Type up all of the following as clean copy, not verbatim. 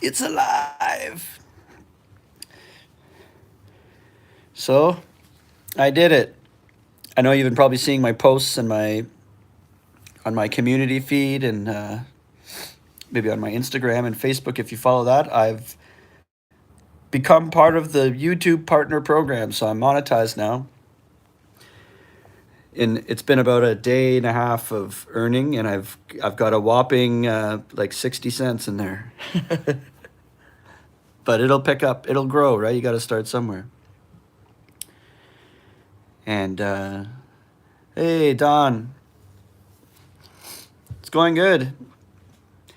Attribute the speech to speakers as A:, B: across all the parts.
A: It's alive. So, I did it. I know you've been probably seeing my posts and my on my community feed and maybe on my Instagram and Facebook if you follow that. I've become part of the YouTube partner program, so I'm monetized now. And it's been about a day and a half of earning, and I've got a whopping like 60 cents in there. But it'll pick up, it'll grow, right? You got to start somewhere. And hey, Don, it's going good.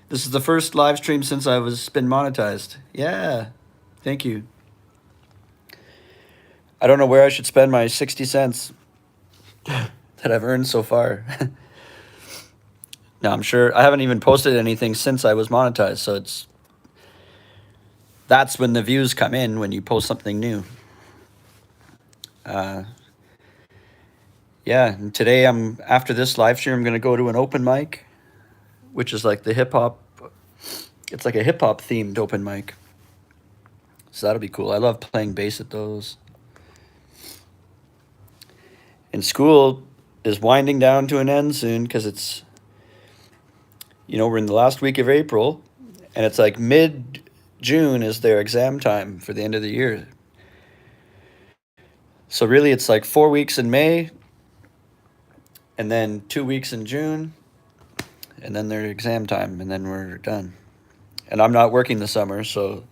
A: This is the first live stream since I was been monetized. Yeah, thank you. I don't know where I should spend my 60 cents that I've earned so far. No, I'm sure I haven't even posted anything since I was monetized, so that's when the views come in when you post something new. Uh, yeah, and today after this live stream, I'm gonna go to an open mic, which is like the hip hop. It's like a hip hop themed open mic. So that'll be cool. I love playing bass at those. And school is winding down to an end soon because it's, we're in the last week of April, and it's like mid-June is their exam time for the end of the year. So really, it's like 4 weeks in May, and then 2 weeks in June, and then their exam time, and then we're done. And I'm not working the summer, so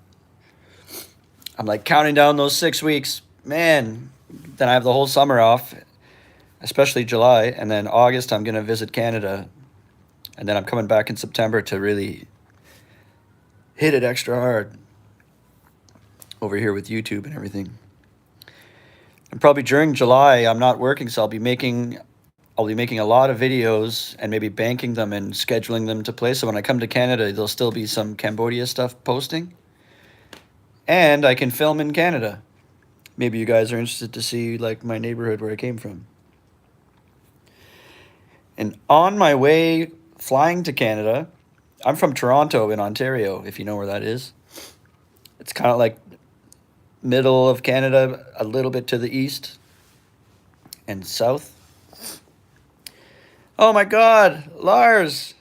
A: I'm like counting down those 6 weeks. Man, then I have the whole summer off, especially July, and then August I'm gonna visit Canada, and then I'm coming back in September to really hit it extra hard over here with YouTube and everything. And probably during July I'm not working, so I'll be making a lot of videos and maybe banking them and scheduling them to play. So when I come to Canada, there'll still be some Cambodia stuff posting, and I can film in Canada. Maybe you guys are interested to see like my neighborhood where I came from. And on my way flying to Canada, I'm from Toronto in Ontario, if you know where that is. It's kind of like middle of Canada, a little bit to the east and south. Oh my God, Lars,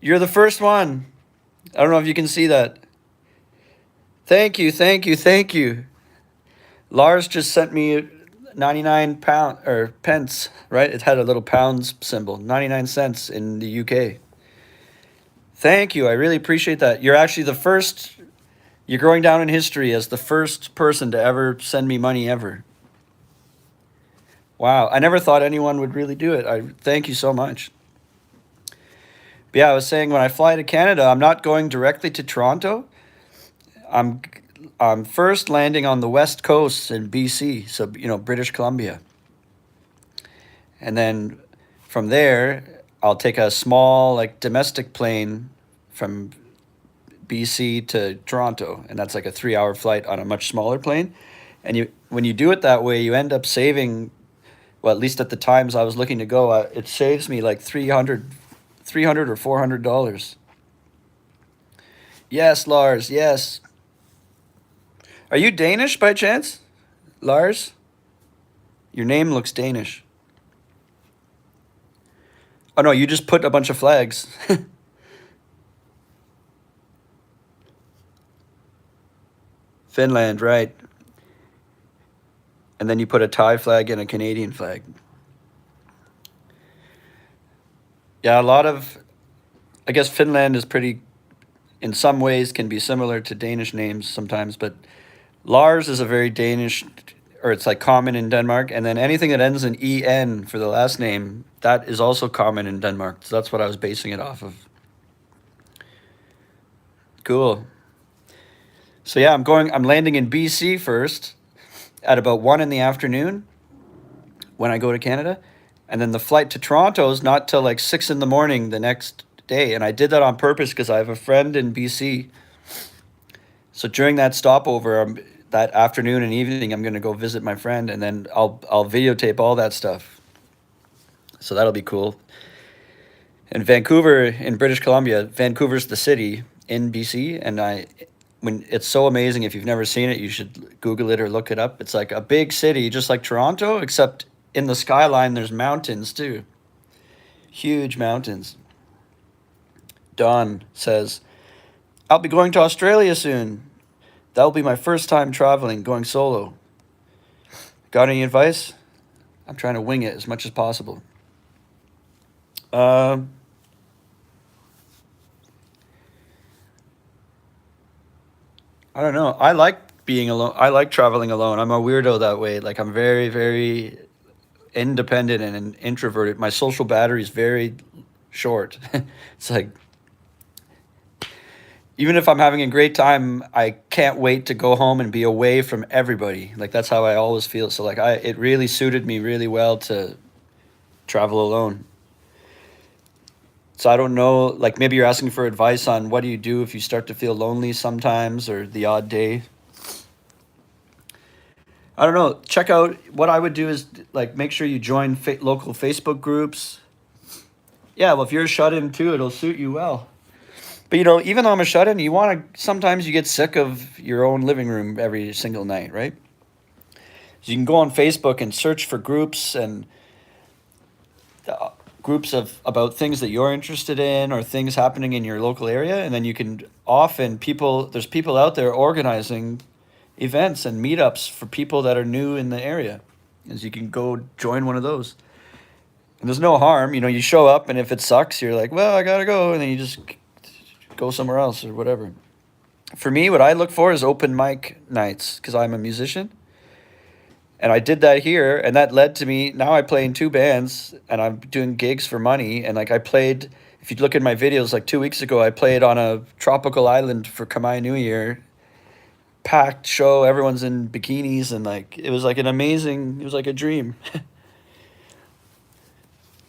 A: you're the first one. I don't know if you can see that. Thank you, thank you, thank you. Lars just sent me 99 pence, right? It had a little pounds symbol, 99 cents in the UK. Thank you. I really appreciate that. You're actually the first, you're going down in history as the first person to ever send me money ever. Wow. I never thought anyone would really do it. I thank you so much. But yeah, I was saying when I fly to Canada, I'm not going directly to Toronto. I'm first landing on the west coast in BC, so British Columbia. And then from there, I'll take a small like domestic plane from BC to Toronto, and that's like a 3-hour flight on a much smaller plane. And when you do it that way, you end up saving, well, at least at the times I was looking to go, it saves me like $300 or $400. Yes, Lars, yes. Are you Danish by chance, Lars? Your name looks Danish. Oh no, you just put a bunch of flags. Finland, right. And then you put a Thai flag and a Canadian flag. Yeah, I guess Finland is pretty, in some ways, can be similar to Danish names sometimes, but Lars is a very Danish, or it's like common in Denmark, and then anything that ends in EN for the last name, that is also common in Denmark. So that's what I was basing it off of. Cool. So yeah, I'm landing in BC first at about 1 in the afternoon when I go to Canada. And then the flight to Toronto is not till like 6 in the morning the next day. And I did that on purpose because I have a friend in BC. So during that stopover, that afternoon and evening, I'm going to go visit my friend, and then I'll videotape all that stuff. So that'll be cool. And Vancouver in British Columbia, Vancouver's the city in BC, and when it's so amazing. If you've never seen it, you should Google it or look it up. It's like a big city, just like Toronto, except in the skyline there's mountains too, huge mountains. Don says, "I'll be going to Australia soon. That will be my first time traveling, going solo. Got any advice?" I'm trying to wing it as much as possible. Um, I don't know. I like being alone. I like traveling alone. I'm a weirdo that way. Like I'm very, very independent and introverted. My social battery is very short. It's like even if I'm having a great time, I can't wait to go home and be away from everybody. Like that's how I always feel. So like it really suited me really well to travel alone. So I don't know, like maybe you're asking for advice on what do you do if you start to feel lonely sometimes or the odd day. I don't know. Check out what I would do is like make sure you join local Facebook groups. Yeah, well, if you're a shut in too, it'll suit you well. But you know, even though I'm a shut in, you want to sometimes you get sick of your own living room every single night, right? So you can go on Facebook and search for groups and groups of about things that you're interested in or things happening in your local area, and then you can often there's people out there organizing events and meetups for people that are new in the area, as you can go join one of those. And there's no harm, you know, you show up and if it sucks, you're like, well, I gotta go, and then you just go somewhere else or whatever. For me, what I look for is open mic nights because I'm a musician. And I did that here, and that led to me. Now I play in two bands, and I'm doing gigs for money. And like I played, if you look at my videos, like 2 weeks ago, I played on a tropical island for Kamai New Year, packed show. Everyone's in bikinis, and like it was like an amazing. It was like a dream.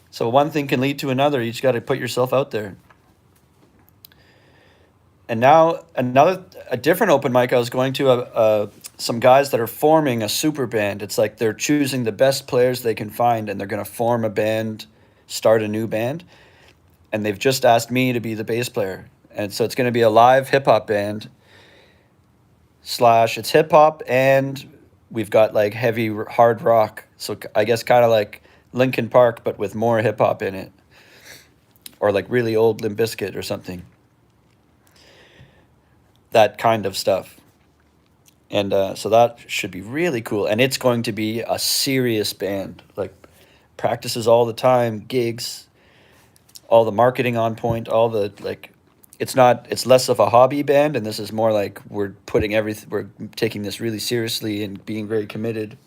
A: So one thing can lead to another. You just got to put yourself out there. And now a different open mic I was going to, some guys that are forming a super band. It's like they're choosing the best players they can find and they're going to form a band, start a new band. And they've just asked me to be the bass player. And so it's going to be a live hip hop band / it's hip hop and we've got like heavy hard rock. So I guess kind of like Linkin Park, but with more hip hop in it. Or like really old Limp Bizkit or something. That kind of stuff. And so that should be really cool. And it's going to be a serious band, like practices all the time, gigs, all the marketing on point, all the like. It's less of a hobby band, and this is more like we're taking this really seriously and being very committed.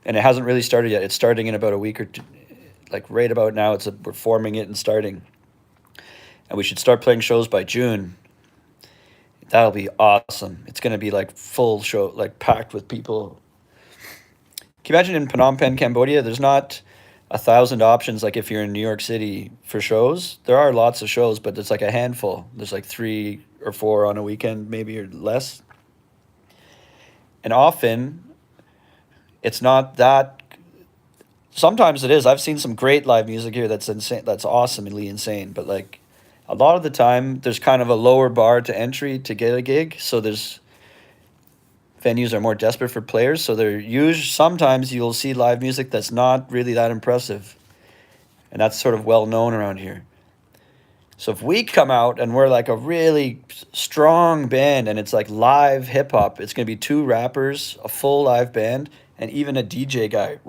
A: And it hasn't really started yet. It's starting in about a week or two, like right about now. We're forming it and starting. And we should start playing shows by June. That'll be awesome. It's going to be like full show, like packed with people. Can you imagine in Phnom Penh, Cambodia, there's not 1,000 options like if you're in New York City for shows. There are lots of shows, but it's like a handful. There's like 3 or 4 on a weekend, maybe or less. And often it's not that. Sometimes it is. I've seen some great live music here that's insane. That's awesomely insane. But like a lot of the time, there's kind of a lower bar to entry to get a gig. So venues are more desperate for players. So sometimes you'll see live music that's not really that impressive. And that's sort of well known around here. So if we come out and we're like a really strong band and it's like live hip hop, it's going to be 2 rappers, a full live band, and even a DJ guy,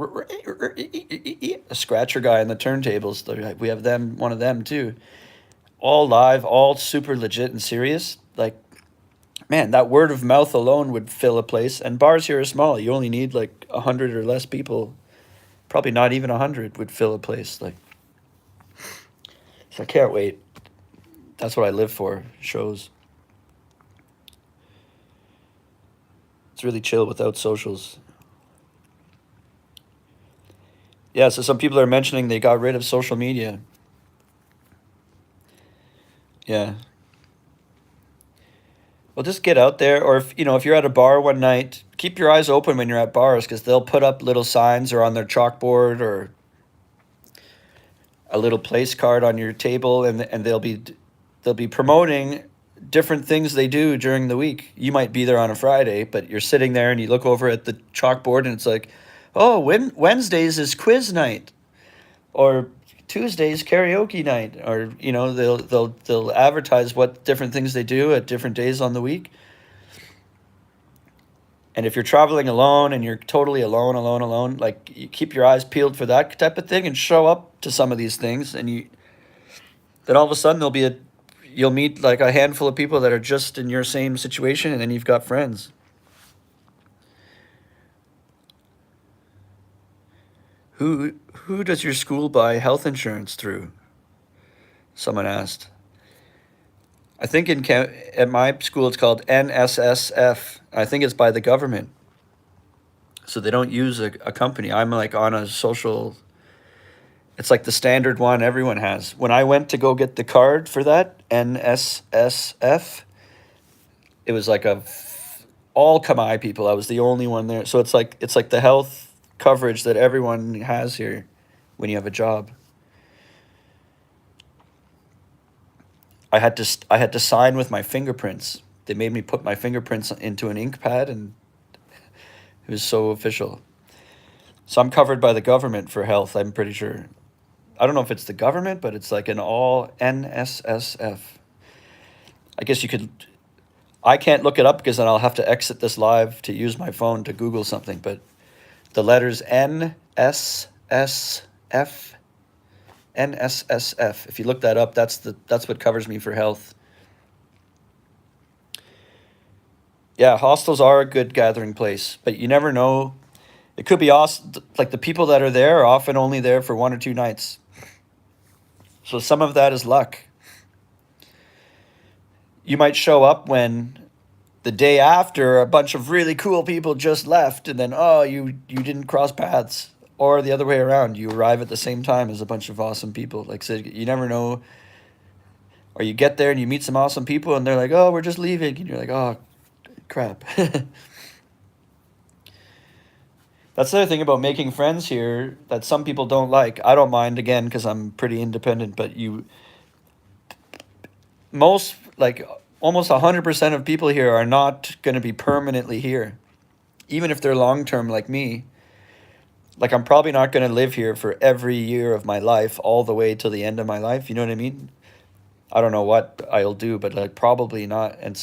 A: a scratcher guy on the turntables. We have one of them too. All live, all super legit and serious. Like, man, that word of mouth alone would fill a place. And bars here are small. You only need like 100 or less people. Probably not even 100 would fill a place. Like, so I can't wait. That's what I live for, shows. It's really chill without socials. Yeah, so some people are mentioning they got rid of social media. Yeah. Well, just get out there, or if you're at a bar one night, keep your eyes open when you're at bars because they'll put up little signs or on their chalkboard or a little place card on your table, and they'll be promoting different things they do during the week. You might be there on a Friday, but you're sitting there and you look over at the chalkboard and it's like, oh, Wednesdays is quiz night, or Tuesdays karaoke night, or they'll advertise what different things they do at different days on the week. And if you're traveling alone and you're totally alone, like you keep your eyes peeled for that type of thing and show up to some of these things, and then all of a sudden you'll meet like a handful of people that are just in your same situation, and then you've got friends. Who does your school buy health insurance through? Someone asked. I think at my school it's called NSSF. I think it's by the government. So they don't use a company. I'm like on a social, it's like the standard one everyone has. When I went to go get the card for that, NSSF, it was like all Kamai people. I was the only one there. So it's like the health coverage that everyone has here when you have a job. I had to sign with my fingerprints. They made me put my fingerprints into an ink pad, and it was so official. So I'm covered by the government for health, I'm pretty sure. I don't know if it's the government, but it's like an all NSSF. I guess you could. I can't look it up because then I'll have to exit this live to use my phone to Google something. But the letters NSSF. NSSF. If you look that up, that's what covers me for health. Yeah, hostels are a good gathering place, but you never know. It could be awesome. Like the people that are there are often only there for 1 or 2 nights. So some of that is luck. You might show up when the day after a bunch of really cool people just left, and then you didn't cross paths. Or the other way around, you arrive at the same time as a bunch of awesome people. Like, so you never know. Or you get there and you meet some awesome people and they're like, oh, we're just leaving. And you're like, oh, crap. That's the other thing about making friends here that some people don't like. I don't mind, again, because I'm pretty independent. But almost 100% of people here are not going to be permanently here. Even if they're long-term like me. Like, I'm probably not going to live here for every year of my life all the way till the end of my life. You know what I mean? I don't know what I'll do, but like probably not. And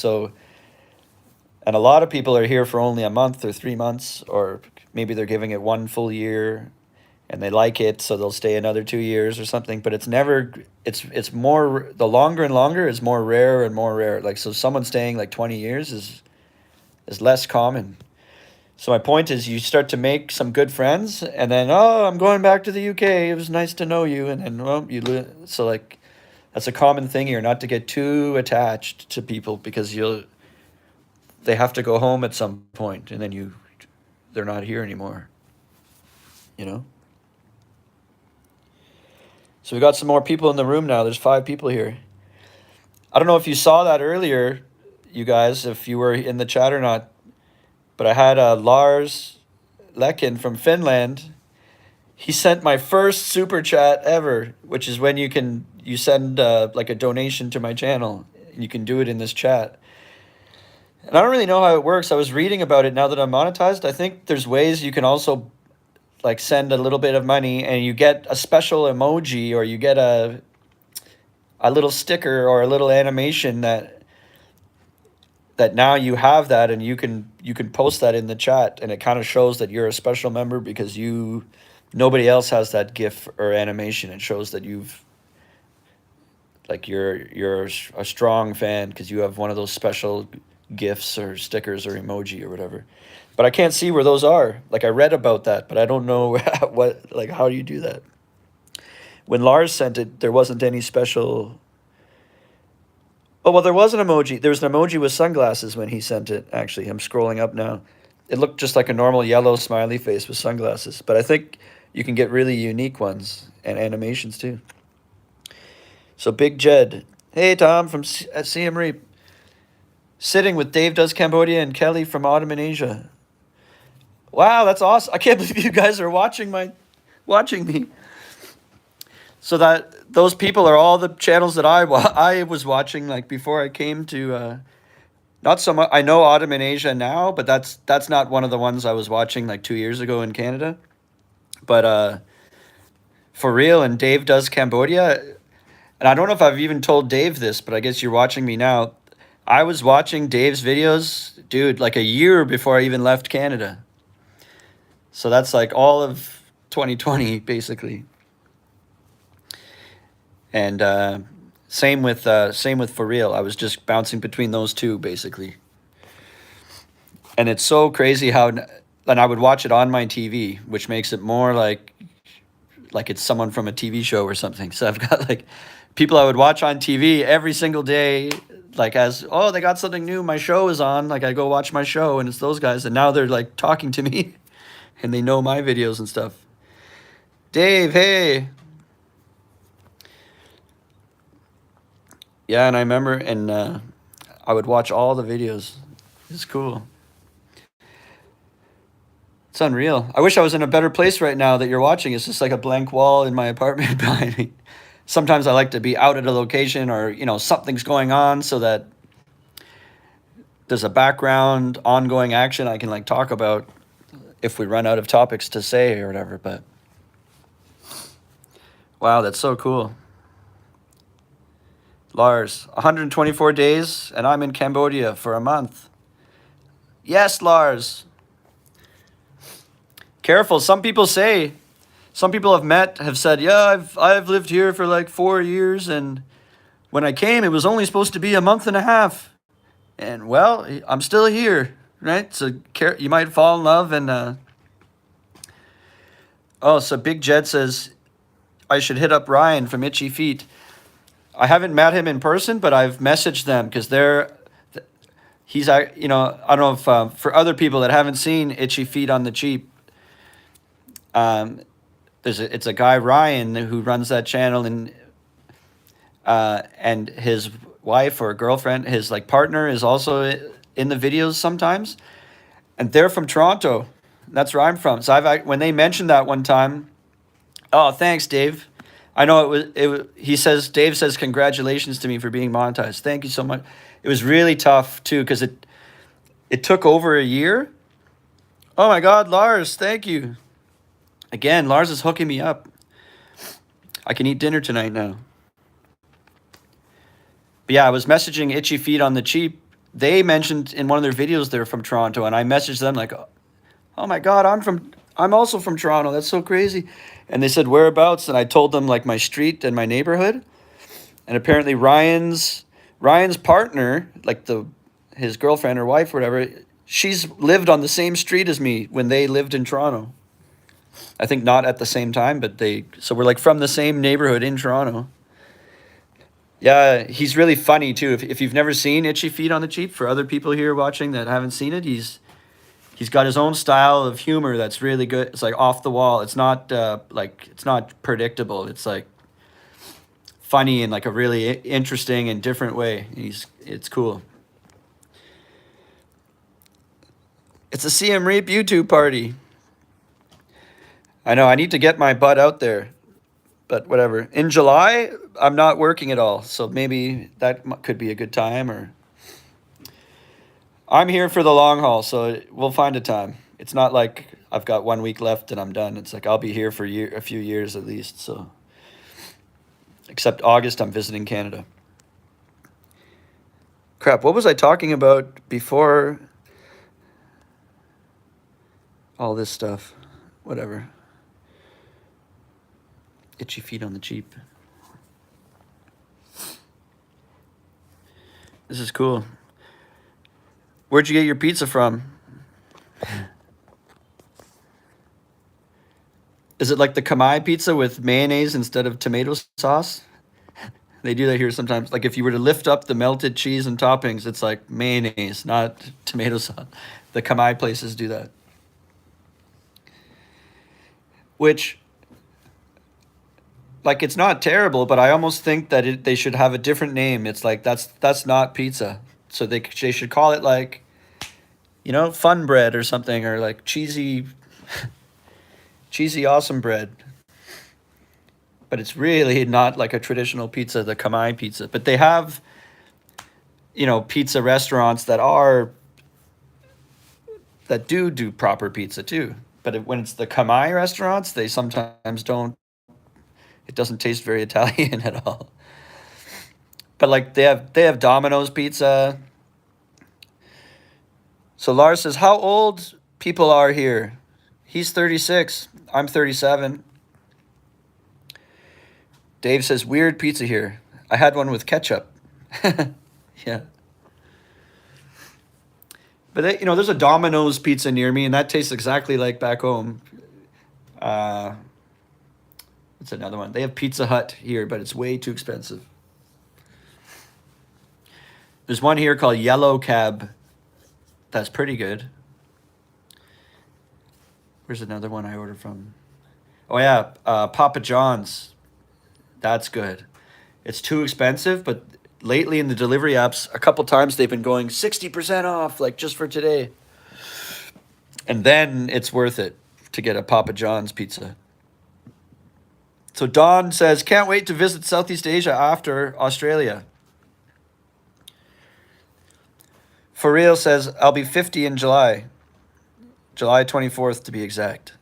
A: a lot of people are here for only a month or 3 months, or maybe they're giving it 1 full year and they like it, so they'll stay another 2 years or something. But it's more, the longer and longer is more rare and more rare. Like, so someone staying like 20 years is less common. So my point is, you start to make some good friends, and then, I'm going back to the UK. It was nice to know you. And then, so like, that's a common thing here, not to get too attached to people, because they have to go home at some point, and then they're not here anymore. So we got some more people in the room now. There's 5 people here. I don't know if you saw that earlier, you guys, if you were in the chat or not. But I had Lars Lekin from Finland. He sent my first super chat ever, which is when you send like a donation to my channel. You can do it in this chat. And I don't really know how it works. I was reading about it now that I'm monetized. I think there's ways you can also like send a little bit of money and you get a special emoji, or you get a little sticker or a little animation that now you have that, and you can post that in the chat, and it kind of shows that you're a special member because nobody else has that GIF or animation. It shows that you're a strong fan because you have one of those special GIFs or stickers or emoji or whatever. But I can't see where those are. Like, I read about that, but I don't know how do you do that? When Lars sent it, there wasn't any special. Oh, well, there was an emoji. There was an emoji with sunglasses when he sent it, actually. I'm scrolling up now. It looked just like a normal yellow smiley face with sunglasses. But I think you can get really unique ones and animations, too. So, Big Jed. Hey, Tom at CM Reap. Sitting with Dave Does Cambodia and Kelly from Ottoman Asia. Wow, that's awesome. I can't believe you guys are watching me. So that those people are all the channels that I was watching like before I came to not so much. I know Autumn in Asia now, but that's not one of the ones I was watching like 2 years ago in Canada. But For Real and Dave Does Cambodia, and I don't know if I've even told Dave this, but I guess you're watching me now. I was watching Dave's videos, dude, like a year before I even left Canada. So that's like all of 2020 basically. And same with For Real. I was just bouncing between those two basically. And it's so crazy how and I would watch it on my TV, which makes it more like it's someone from a TV show or something. So I've got like people I would watch on TV every single day, like as, oh, they got something new, my show is on, like I go watch my show and it's those guys, and now they're like talking to me and they know my videos and stuff. Dave, hey. Yeah, and I remember, and I would watch all the videos. It's cool. It's unreal. I wish I was in a better place right now that you're watching. It's just like a blank wall in my apartment behind me. Sometimes I like to be out at a location, or something's going on, so that there's a background ongoing action I can like talk about if we run out of topics to say or whatever. But wow, that's so cool. Lars, 124 days and I'm in Cambodia for a month. Yes, Lars. Careful. Some people have said, yeah, I've lived here for like 4 years, and when I came it was only supposed to be a month and a half. And well, I'm still here, right? So you might fall in love. And so Big Jed says I should hit up Ryan from Itchy Feet. I haven't met him in person, but I've messaged them because he's I don't know if for other people that haven't seen Itchy Feet on the Cheap, it's a guy, Ryan, who runs that channel, and his wife or girlfriend, his like partner, is also in the videos sometimes, and they're from Toronto. That's where I'm from. So when they mentioned that one time, oh, thanks, Dave. I know Dave says congratulations to me for being monetized. Thank you so much. It was really tough too because it took over a year. Oh my God, Lars, thank you. Again, Lars is hooking me up. I can eat dinner tonight now. But yeah, I was messaging Itchy Feet on the Cheap. They mentioned in one of their videos they're from Toronto, and I messaged them like, oh my God, I'm also from Toronto. That's so crazy. And they said, whereabouts? And I told them like my street and my neighborhood. And apparently Ryan's partner, like his girlfriend or wife or whatever, she's lived on the same street as me when they lived in Toronto. I think not at the same time, but so we're like from the same neighborhood in Toronto. Yeah, he's really funny too. If you've never seen Itchy Feet on the Cheap, for other people here watching that haven't seen it, he's got his own style of humor that's really good. It's like off the wall. It's not it's not predictable. It's like funny in like a really interesting and different way. It's cool. It's a CM Reap YouTube party. I know I need to get my butt out there, but whatever. In July, I'm not working at all, so maybe that could be a good time. Or I'm here for the long haul, so we'll find a time. It's not like I've got 1 week left and I'm done. It's like I'll be here for a few years at least. So, except August, I'm visiting Canada. Crap, what was I talking about before all this stuff? Whatever. Itchy Feet on the Cheap. This is cool. Where'd you get your pizza from? Is it like the Kamai pizza with mayonnaise instead of tomato sauce? They do that here sometimes. Like if you were to lift up the melted cheese and toppings, it's like mayonnaise, not tomato sauce. The Kamai places do that. Which, like, it's not terrible, but I almost think that they should have a different name. It's like that's not pizza. So they should call it like, fun bread or something, or like cheesy awesome bread. but it's really not like a traditional pizza, the Kamai pizza. But they have, pizza restaurants that do proper pizza too. But when it's the Kamai restaurants, they sometimes don't. It doesn't taste very Italian at all. But like they have Domino's pizza. So Lars says, how old people are here? He's 36. I'm 37. Dave says, weird pizza here. I had one with ketchup. Yeah. But there's a Domino's pizza near me, and that tastes exactly like back home. What's another one? They have Pizza Hut here, but it's way too expensive. There's one here called Yellow Cab. That's pretty good. Where's another one I ordered from? Oh yeah, Papa John's. That's good. It's too expensive, but lately in the delivery apps, a couple times they've been going 60% off, like just for today. And then it's worth it to get a Papa John's pizza. So Don says, can't wait to visit Southeast Asia after Australia. For real says, I'll be 50 in July. July 24th to be exact.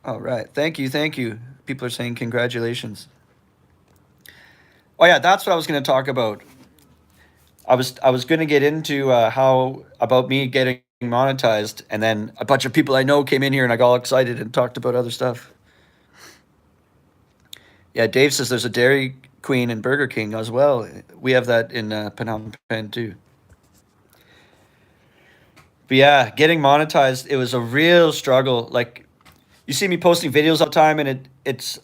A: All right. Thank you. Thank you. People are saying congratulations. Oh yeah, that's what I was going to talk about. I was going to get into how about me getting monetized, and then a bunch of people I know came in here and I got all excited and talked about other stuff. Yeah, Dave says there's a Dairy Queen and Burger King as well. We have that in Phnom Penh too. But yeah, getting monetized, it was a real struggle. Like, you see me posting videos all the time, and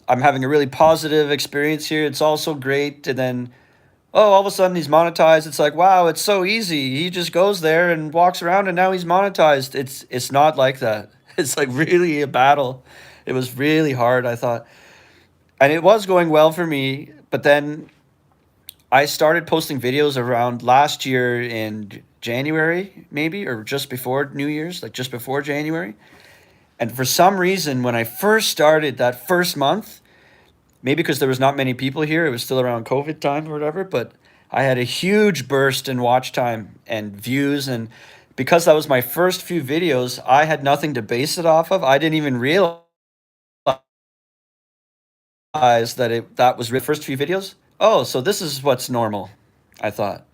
A: I'm having a really positive experience here. It's all so great, and then all of a sudden he's monetized. It's like, wow, it's so easy. He just goes there and walks around, and now he's monetized. It's not like that. It's like really a battle. It was really hard, I thought. And it was going well for me, but then I started posting videos around last year in January, maybe, or just before New Year's, like just before January. And for some reason, when I first started that first month, maybe because there was not many people here, it was still around COVID time or whatever, but I had a huge burst in watch time and views. And because that was my first few videos, I had nothing to base it off of. I didn't even realize that was the first few videos. Oh, so this is what's normal, I thought.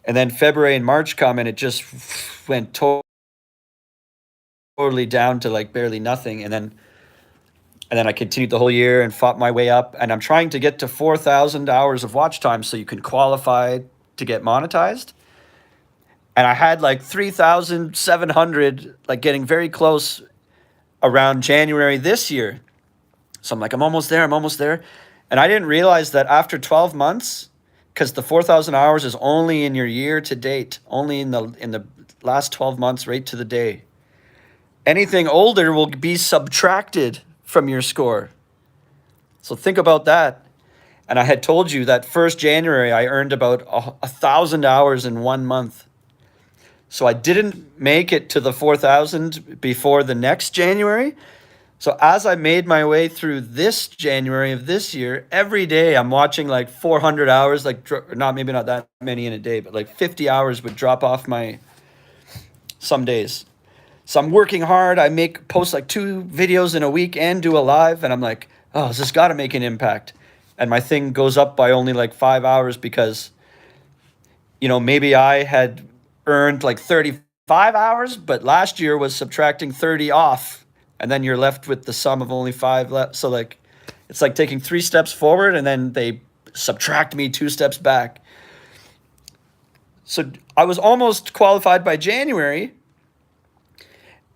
A: And then February and March come, and it just went totally down to like barely nothing. And then I continued the whole year and fought my way up. And I'm trying to get to 4,000 hours of watch time so you can qualify to get monetized. And I had like 3,700, like getting very close around January this year. So I'm like, I'm almost there. And I didn't realize that after 12 months, because the 4,000 hours is only in your year to date, only in the last 12 months, right to the day. Anything older will be subtracted from your score. So think about that. And I had told you that first January, I earned about 1,000 hours in 1 month. So I didn't make it to the 4,000 before the next January. So as I made my way through this January of this year, every day I'm watching like 400 hours, like maybe not that many in a day, but like 50 hours would drop off some days. So I'm working hard. I post like 2 videos in a week and do a live, and I'm like, oh, this has got to make an impact. And my thing goes up by only like 5 hours because, maybe I had earned like 35 hours, but last year was subtracting 30 off. And then you're left with the sum of only 5 left. So like, it's like taking 3 steps forward and then they subtract me 2 steps back. So I was almost qualified by January.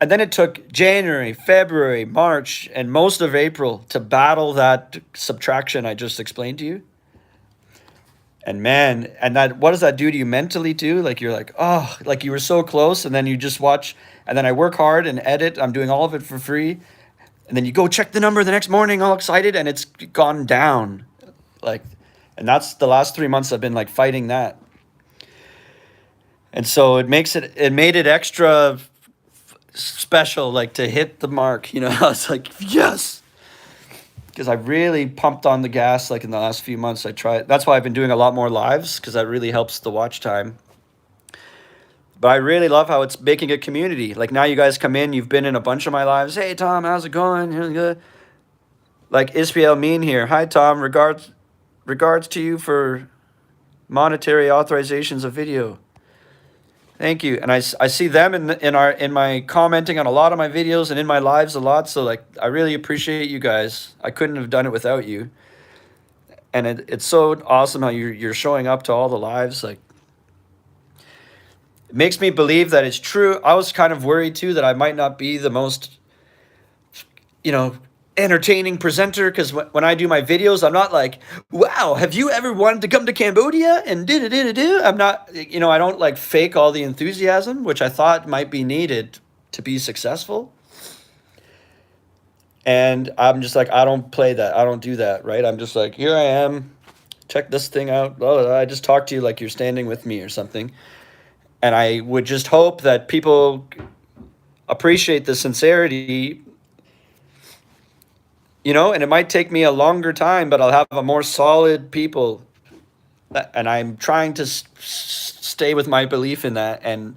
A: And then it took January, February, March, and most of April to battle that subtraction I just explained to you. And man, what does that do to you mentally too? Like you're like, oh, like you were so close, and then you just watch, and then I work hard and edit. I'm doing all of it for free. And then you go check the number the next morning, all excited, and it's gone down. And that's the last 3 months I've been like fighting that. And so it made it extra special, like to hit the mark, you know. I was like, yes, because I really pumped on the gas like in the last few months. I tried. That's why I've been doing a lot more lives because that really helps the watch time. But I really love how it's making a community. Like now you guys come in, you've been in a bunch of my lives. Hey Tom, how's it going? Really good. Like Ismail Mean here. Hi Tom, regards to you for monetary authorizations of video. Thank you. And I see them in my commenting on a lot of my videos and in my lives a lot. So like I really appreciate you guys. I couldn't have done it without you. And it's so awesome how you're showing up to all the lives. Like it makes me believe that it's true. I was kind of worried too that I might not be the most, you know, entertaining presenter because when I do my videos, I'm not like, wow, have you ever wanted to come to Cambodia and do. I'm not, you know, I don't like fake all the enthusiasm, which I thought might be needed to be successful. And I'm just like, I don't play that. I don't do that, right? I'm just like, here I am. Check this thing out. Oh, I just talked to you like you're standing with me or something. And I would just hope that people appreciate the sincerity, you know, and it might take me a longer time, but I'll have a more solid people. And I'm trying to stay with my belief in that. And,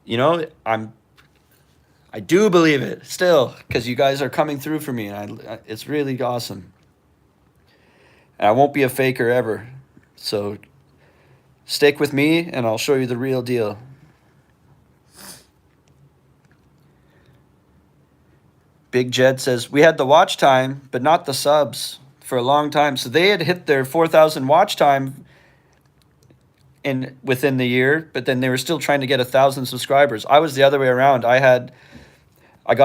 A: you know, I do believe it still because you guys are coming through for me. And it's really awesome. And I won't be a faker ever. So stick with me and I'll show you the real deal. Big Jed says, we had the watch time, but not the subs for a long time. So they had hit their 4,000 watch time within the year, but then they were still trying to get 1,000 subscribers. I was the other way around. I got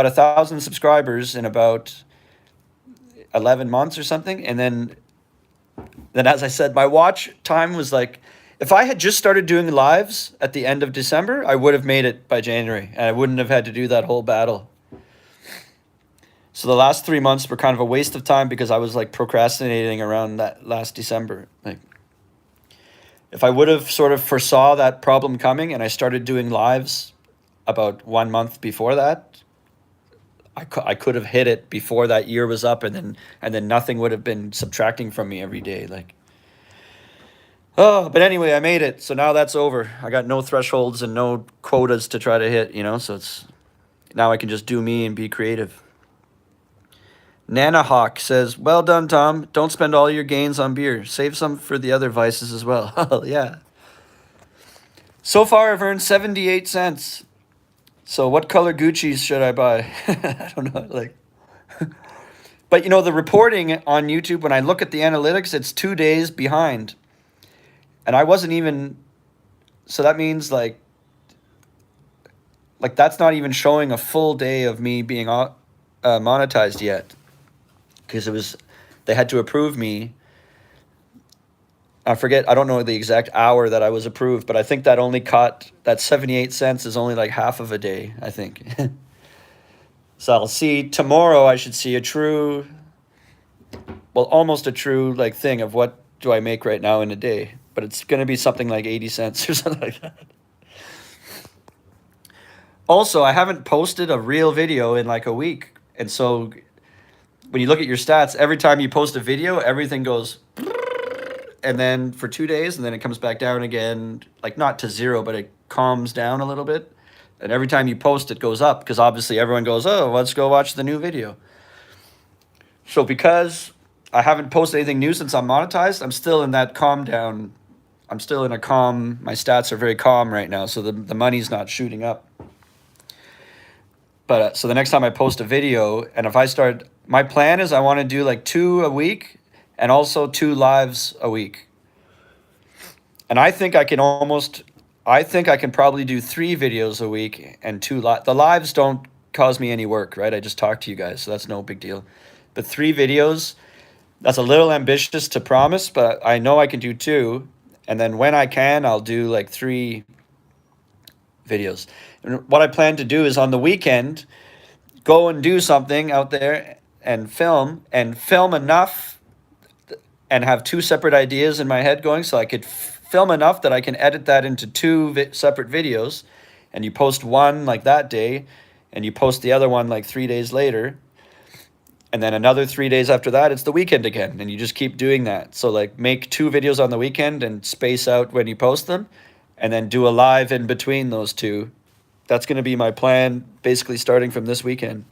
A: 1,000 subscribers in about 11 months or something. And then as I said, my watch time was like, if I had just started doing lives at the end of December, I would have made it by January and I wouldn't have had to do that whole battle. So the last 3 months were kind of a waste of time because I was like procrastinating around that last December. Like if I would have sort of foresaw that problem coming and I started doing lives about 1 month before that, I could have hit it before that year was up and then nothing would have been subtracting from me every day. Like, oh, but anyway, I made it. So now that's over. I got no thresholds and no quotas to try to hit, you know, so now I can just do me and be creative. Nana Hawk says, well done, Tom. Don't spend all your gains on beer. Save some for the other vices as well. Oh, yeah. So far, I've earned 78 cents. So what color Gucci's should I buy? I don't know. Like, but you know, the reporting on YouTube, when I look at the analytics, it's 2 days behind. And I wasn't even, so that means like that's not even showing a full day of me being monetized yet. Because they had to approve me. I forget, I don't know the exact hour that I was approved, but I think that only caught, that 78 cents is only like half of a day, I think. So I'll see, tomorrow I should see almost a true like thing of what do I make right now in a day. But it's going to be something like 80 cents or something like that. Also, I haven't posted a real video in like a week. And so when you look at your stats, every time you post a video, everything goes, and then for 2 days, and then it comes back down again, like not to zero, but it calms down a little bit. And every time you post, it goes up because obviously everyone goes, oh, let's go watch the new video. So because I haven't posted anything new since I'm monetized, I'm still in that calm down. I'm still in a calm, my stats are very calm right now, so the money's not shooting up. But so the next time I post a video, and if I start, my plan is I want to do like 2 a week and also 2 lives a week. And I think I can probably do 3 videos a week and 2 lives. The lives don't cause me any work, right? I just talk to you guys, so that's no big deal. But 3 videos, that's a little ambitious to promise, but I know I can do 2. And then when I can, I'll do like 3 videos. And what I plan to do is on the weekend, go and do something out there and film enough and have 2 separate ideas in my head going so I could film enough that I can edit that into 2 separate videos, and you post one like that day, and you post the other one like 3 days later, and then another 3 days after that, it's the weekend again, and you just keep doing that. So like make 2 videos on the weekend and space out when you post them, and then do a live in between those two. That's going to be my plan, basically starting from this weekend.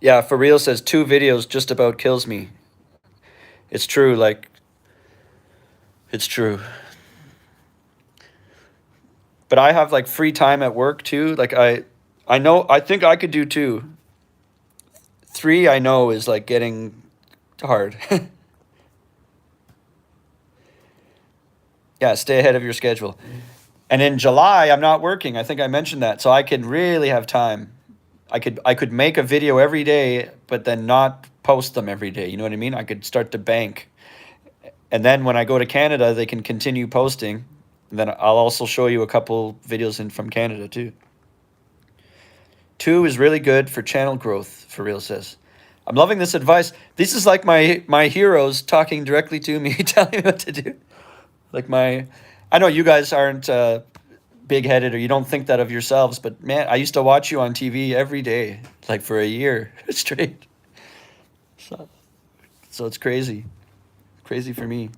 A: Yeah, for real says 2 videos just about kills me. It's true, like it's true. But I have like free time at work too. Like I know I think I could do 2. 3 I know is like getting hard. Yeah, stay ahead of your schedule. And in July I'm not working. I think I mentioned that. So I could really have time. I could make a video every day, but then not post them every day. You know what I mean? I could start to bank. And then when I go to Canada, they can continue posting. And then I'll also show you a couple videos in from Canada too. 2 is really good for channel growth, for real says. I'm loving this advice. This is like my heroes talking directly to me, telling me what to do. Like I know you guys aren't big-headed, or you don't think that of yourselves, but man, I used to watch you on TV every day, like for a year straight. So it's crazy. Crazy for me.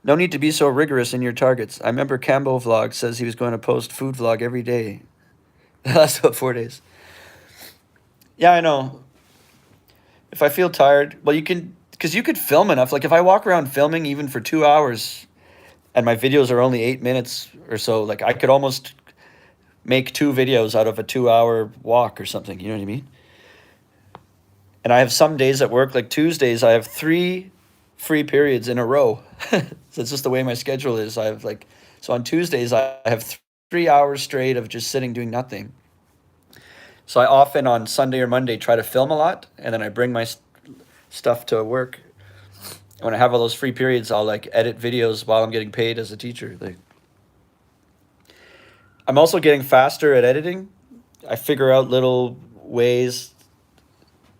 A: No need to be so rigorous in your targets. I remember Cambo Vlog says he was going to post food vlog every day. That's about 4 days. Yeah, I know. If I feel tired, well, you can, because you could film enough. Like if I walk around filming even for 2 hours and my videos are only 8 minutes or so, like I could almost make 2 videos out of a 2 hour walk or something. You know what I mean? And I have some days at work, like Tuesdays, I have 3 free periods in a row. So it's just the way my schedule is. I have like, so on Tuesdays, I have 3 hours straight of just sitting doing nothing. So I often on Sunday or Monday try to film a lot, and then I bring my stuff to work. And when I have all those free periods, I'll like edit videos while I'm getting paid as a teacher. Like, I'm also getting faster at editing. I figure out little ways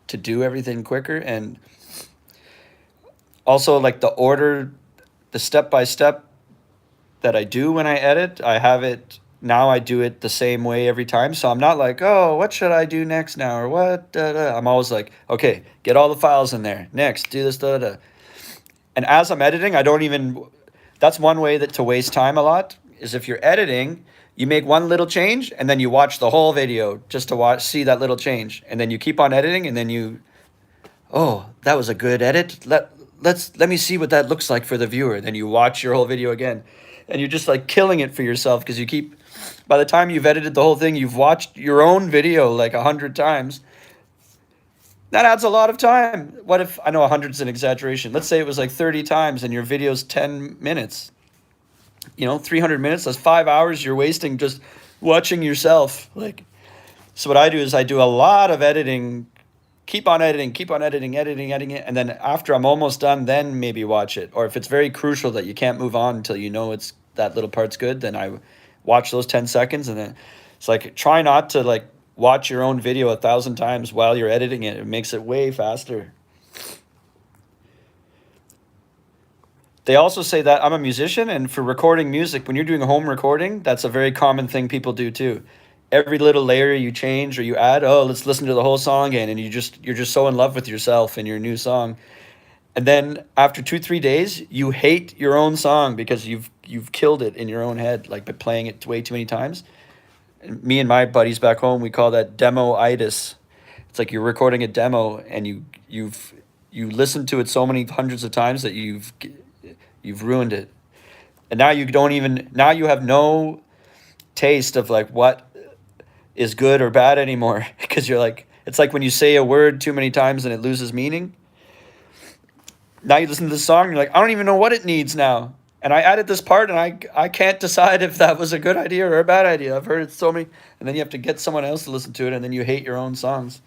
A: to do everything quicker, and also like the step by step that I do when I edit, I have it now. I do it the same way every time, so I'm not like, oh, what should I do next now, or what da, da. I'm always like, okay, get all the files in there, next do this da, da. And as I'm editing, I don't even, that's one way that to waste time a lot, is if you're editing, you make one little change and then you watch the whole video just to see that little change, and then you keep on editing, and then oh, that was a good edit, let me see what that looks like for the viewer. Then you watch your whole video again, and you're just like killing it for yourself, because you keep, by the time you've edited the whole thing, you've watched your own video like 100 times. That adds a lot of time. What if, I know 100's an exaggeration, let's say it was like 30 times and your video's 10 minutes. 300 minutes, that's 5 hours you're wasting just watching yourself. Like, so what I do is I do a lot of editing, keep on editing, editing it, and then after I'm almost done, then maybe watch it. Or if it's very crucial that you can't move on until you know it's that little part's good, then I watch those 10 seconds, and then it's like, try not to like watch your own video 1,000 times while you're editing it. It makes it way faster. They also say that I'm a musician, and for recording music, when you're doing a home recording, that's a very common thing people do too. Every little layer you change or you add, oh, let's listen to the whole song again, and you're just so in love with yourself and your new song. And then after 2-3 days, you hate your own song because you've killed it in your own head, like by playing it way too many times. And me and my buddies back home, we call that demo-itis. It's like you're recording a demo and you listened to it so many hundreds of times that you've ruined it. And now now you have no taste of like what is good or bad anymore, because you're like, it's like when you say a word too many times and it loses meaning. Now you listen to the song and you're like, I don't even know what it needs now. And I added this part, and I can't decide if that was a good idea or a bad idea. I've heard it so many, and then you have to get someone else to listen to it, and then you hate your own songs.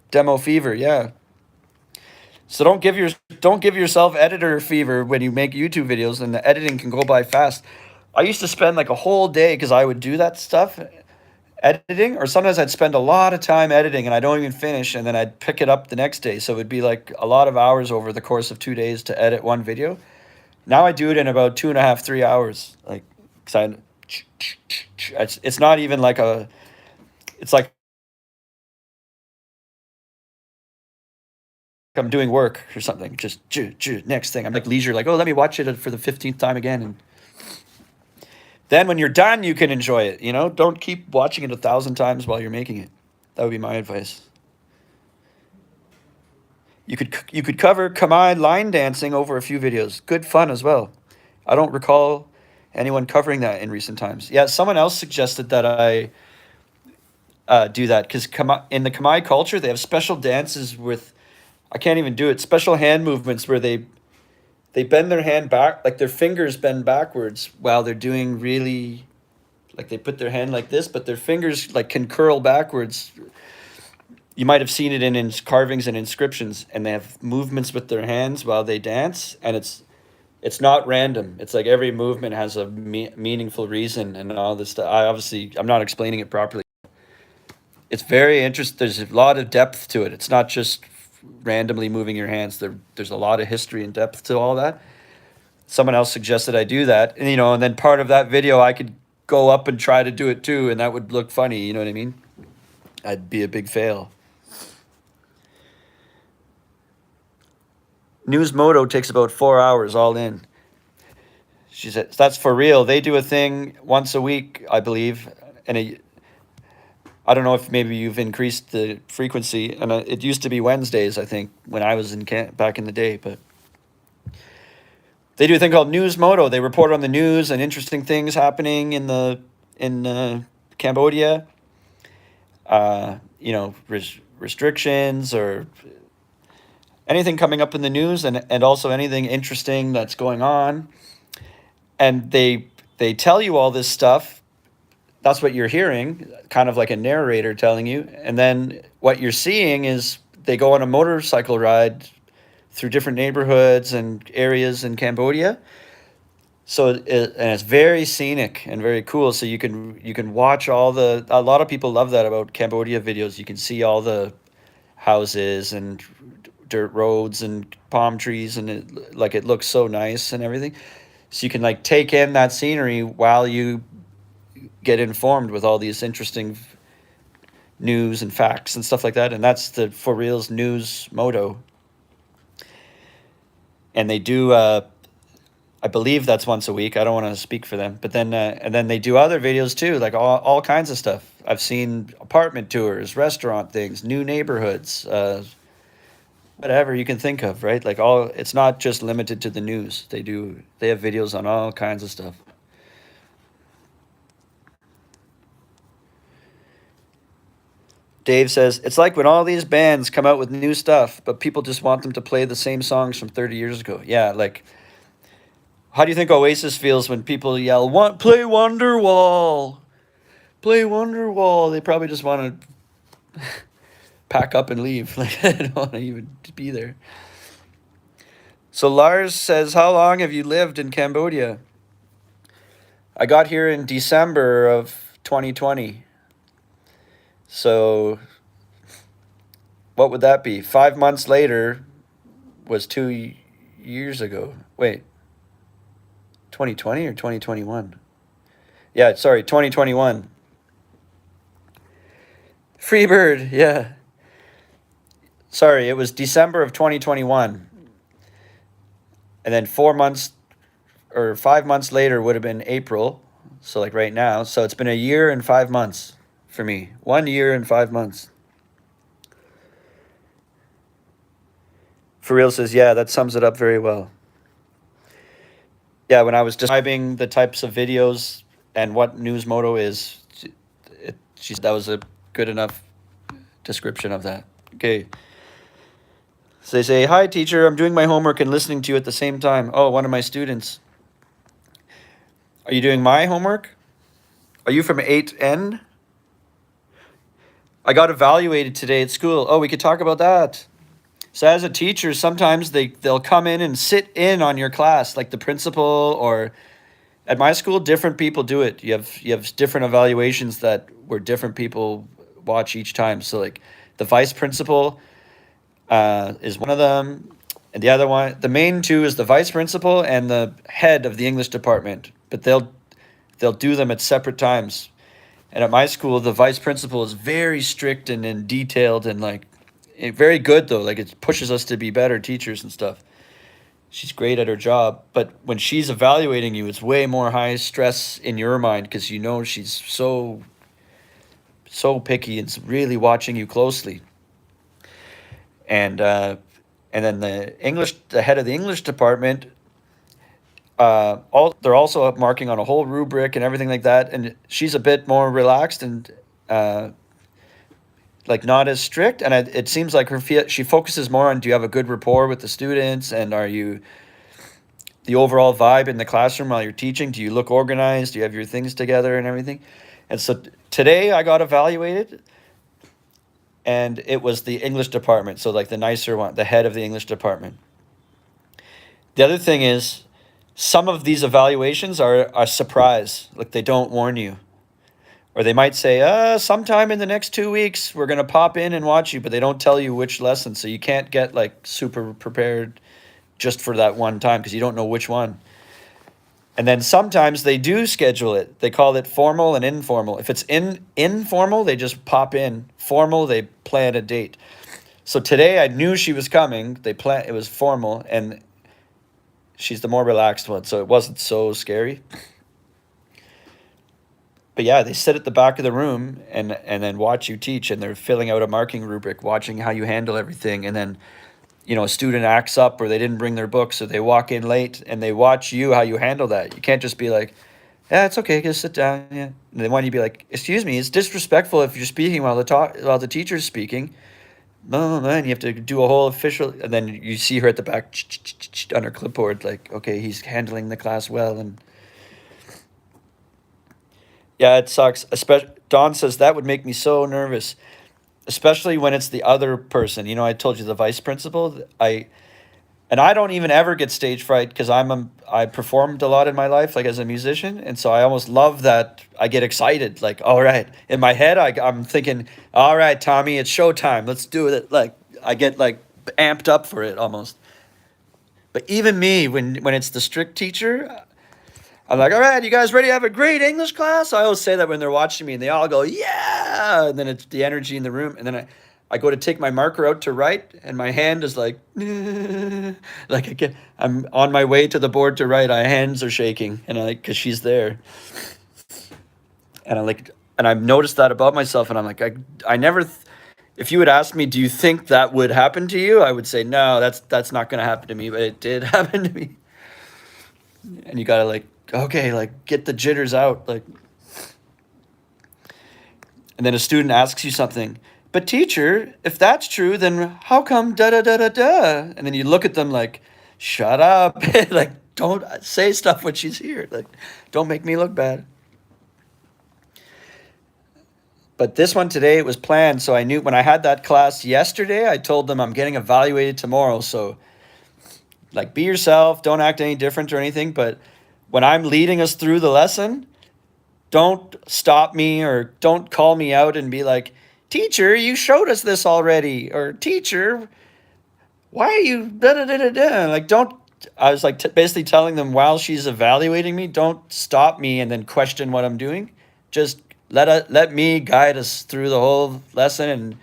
A: Demo fever, yeah. So don't give yourself editor fever when you make YouTube videos, and the editing can go by fast. I used to spend like a whole day, because I would do that stuff, editing, or sometimes I'd spend a lot of time editing and I don't even finish, and then I'd pick it up the next day. So it would be like a lot of hours over the course of 2 days to edit one video. Now I do it in about 2.5, 3 hours. Like, 'cause it's not even like it's like I'm doing work or something. Just next thing. I'm like leisure, like, oh, let me watch it for the 15th time again. And then when you're done, you can enjoy it. Don't keep watching it 1,000 times while you're making it. That would be my advice. You could cover Khmer line dancing over a few videos. Good fun as well. I don't recall anyone covering that in recent times. Yeah, someone else suggested that I do that because in the Khmer culture, they have special dances with, I can't even do it, special hand movements where they bend their hand back, like their fingers bend backwards while they're doing really, like they put their hand like this, but their fingers like can curl backwards. You might have seen it in carvings and inscriptions, and they have movements with their hands while they dance, and it's not random. It's like every movement has a meaningful reason and all this stuff. I'm not explaining it properly. It's very interesting. There's a lot of depth to it. It's not just randomly moving your hands. There's a lot of history and depth to all that. Someone else suggested I do that, and then part of that video I could go up and try to do it too, and that would look funny. You know what I mean? I'd be a big fail. Newsmodo takes about 4 hours all in. She said, that's for real. They do a thing once a week, I believe. And I don't know if maybe you've increased the frequency. And it used to be Wednesdays, I think, when I was back in the day. But they do a thing called Newsmodo. They report on the news and interesting things happening in Cambodia. Restrictions or anything coming up in the news, and also anything interesting that's going on. And they tell you all this stuff. That's what you're hearing, kind of like a narrator telling you. And then what you're seeing is they go on a motorcycle ride through different neighborhoods and areas in Cambodia. And it's very scenic and very cool. So you can watch a lot of people love that about Cambodia videos. You can see all the houses and dirt roads and palm trees, and it looks so nice and everything. So you can like take in that scenery while you get informed with all these interesting news and facts and stuff like that. And that's the For Reals Newsmodo. And they do, I believe that's once a week. I don't want to speak for them, but then and then they do other videos too, like all kinds of stuff. I've seen apartment tours, restaurant things, new neighborhoods, whatever you can think of, right? Like it's not just limited to the news. They have videos on all kinds of stuff. Dave says, it's like when all these bands come out with new stuff, but people just want them to play the same songs from 30 years ago. Yeah, like, how do you think Oasis feels when people yell, play Wonderwall? Play Wonderwall. They probably just want to pack up and leave. Like, they don't want to even be there. So Lars says, how long have you lived in Cambodia? I got here in December of 2020. So what would that be? 5 months later was 2 years ago. Wait, 2020 or 2021? Yeah, sorry, 2021. Freebird, yeah. Sorry, it was December of 2021. And then 4 months or 5 months later would have been April. So like right now. So it's been a year and 5 months for me. 1 year and 5 months. For Real says, yeah, that sums it up very well. Yeah, when I was describing the types of videos and what Newsmodo is, she said that was a good enough description of that. Okay. So they say, hi, teacher, I'm doing my homework and listening to you at the same time. Oh, one of my students. Are you doing my homework? Are you from 8N? I got evaluated today at school. Oh, we could talk about that. So as a teacher, sometimes they'll come in and sit in on your class, like the principal, or at my school, different people do it. You have different evaluations where different people watch each time. So like the vice principal is one of them. And the other one, the main two, is the vice principal and the head of the English department. But they'll do them at separate times. And at my school, the vice principal is very strict and detailed and like very good though. Like it pushes us to be better teachers and stuff. She's great at her job, but when she's evaluating you, it's way more high stress in your mind because you know she's so picky and really watching you closely. And then the head of the English department, they're also marking on a whole rubric and everything like that. And she's a bit more relaxed and like not as strict. And it seems like she focuses more on, do you have a good rapport with the students, and are you the overall vibe in the classroom while you're teaching? Do you look organized? Do you have your things together and everything? And so today I got evaluated, and it was the English department, so like the nicer one, the head of the English department. The other thing is, some of these evaluations are a surprise, like they don't warn you. Or they might say, sometime in the next 2 weeks, we're going to pop in and watch you, but they don't tell you which lesson, so you can't get like super prepared just for that one time because you don't know which one. And then sometimes they do schedule it. They call it formal and informal. If it's informal, they just pop in. Formal, they plan a date. So today I knew she was coming. It was formal, and she's the more relaxed one, so it wasn't so scary. But yeah, they sit at the back of the room and then watch you teach, and they're filling out a marking rubric, watching how you handle everything. And then, a student acts up or they didn't bring their books, or they walk in late, and they watch you, how you handle that. You can't just be like, yeah, it's okay, just sit down. Yeah. And they want you to be like, excuse me, it's disrespectful if you're speaking while the teacher's speaking. No, man, you have to do a whole official, and then you see her at the back on her clipboard, like, okay, he's handling the class well. And yeah, it sucks. Dawn says that would make me so nervous, especially when it's the other person. I told you the vice principal. I don't even ever get stage fright because I performed a lot in my life, like as a musician, and so I almost love that. I get excited, like, all right. In my head, I'm thinking, all right, Tommy, it's showtime. Let's do it. Like I get like amped up for it almost. But even me, when it's the strict teacher, I'm like, all right, you guys ready to have a great English class? I always say that when they're watching me, and they all go, yeah. And then it's the energy in the room. And then I go to take my marker out to write, and my hand is like, like I'm on my way to the board to write. My hands are shaking, and because she's there. And I've noticed that about myself, and I'm like, I never. If you would ask me, do you think that would happen to you? I would say, no, that's not going to happen to me, but it did happen to me. And you gotta okay, get the jitters out, and then a student asks you something, but teacher, if that's true, then how come da da da da da? And then you look at them like, shut up, like don't say stuff when she's here, like don't make me look bad. But this one today, it was planned, so I knew when I had that class yesterday, I told them I'm getting evaluated tomorrow, so like be yourself, don't act any different or anything, but when I'm leading us through the lesson, don't stop me or don't call me out and be like, teacher, you showed us this already, or teacher, why are you da da da da da? Like I was like basically telling them while she's evaluating me, don't stop me and then question what I'm doing. Just let me guide us through the whole lesson, and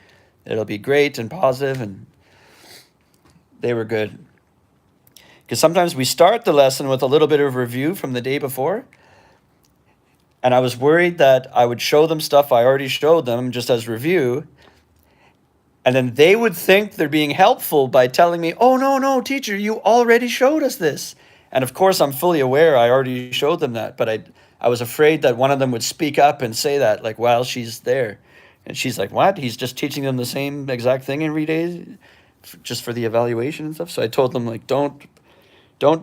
A: it'll be great and positive. And they were good. Because sometimes we start the lesson with a little bit of review from the day before. And I was worried that I would show them stuff I already showed them just as review. And then they would think they're being helpful by telling me, oh, no, teacher, you already showed us this. And of course, I'm fully aware I already showed them that. But I was afraid that one of them would speak up and say that, like, while she's there. And she's like, what? He's just teaching them the same exact thing every day just for the evaluation and stuff. So I told them, like, don't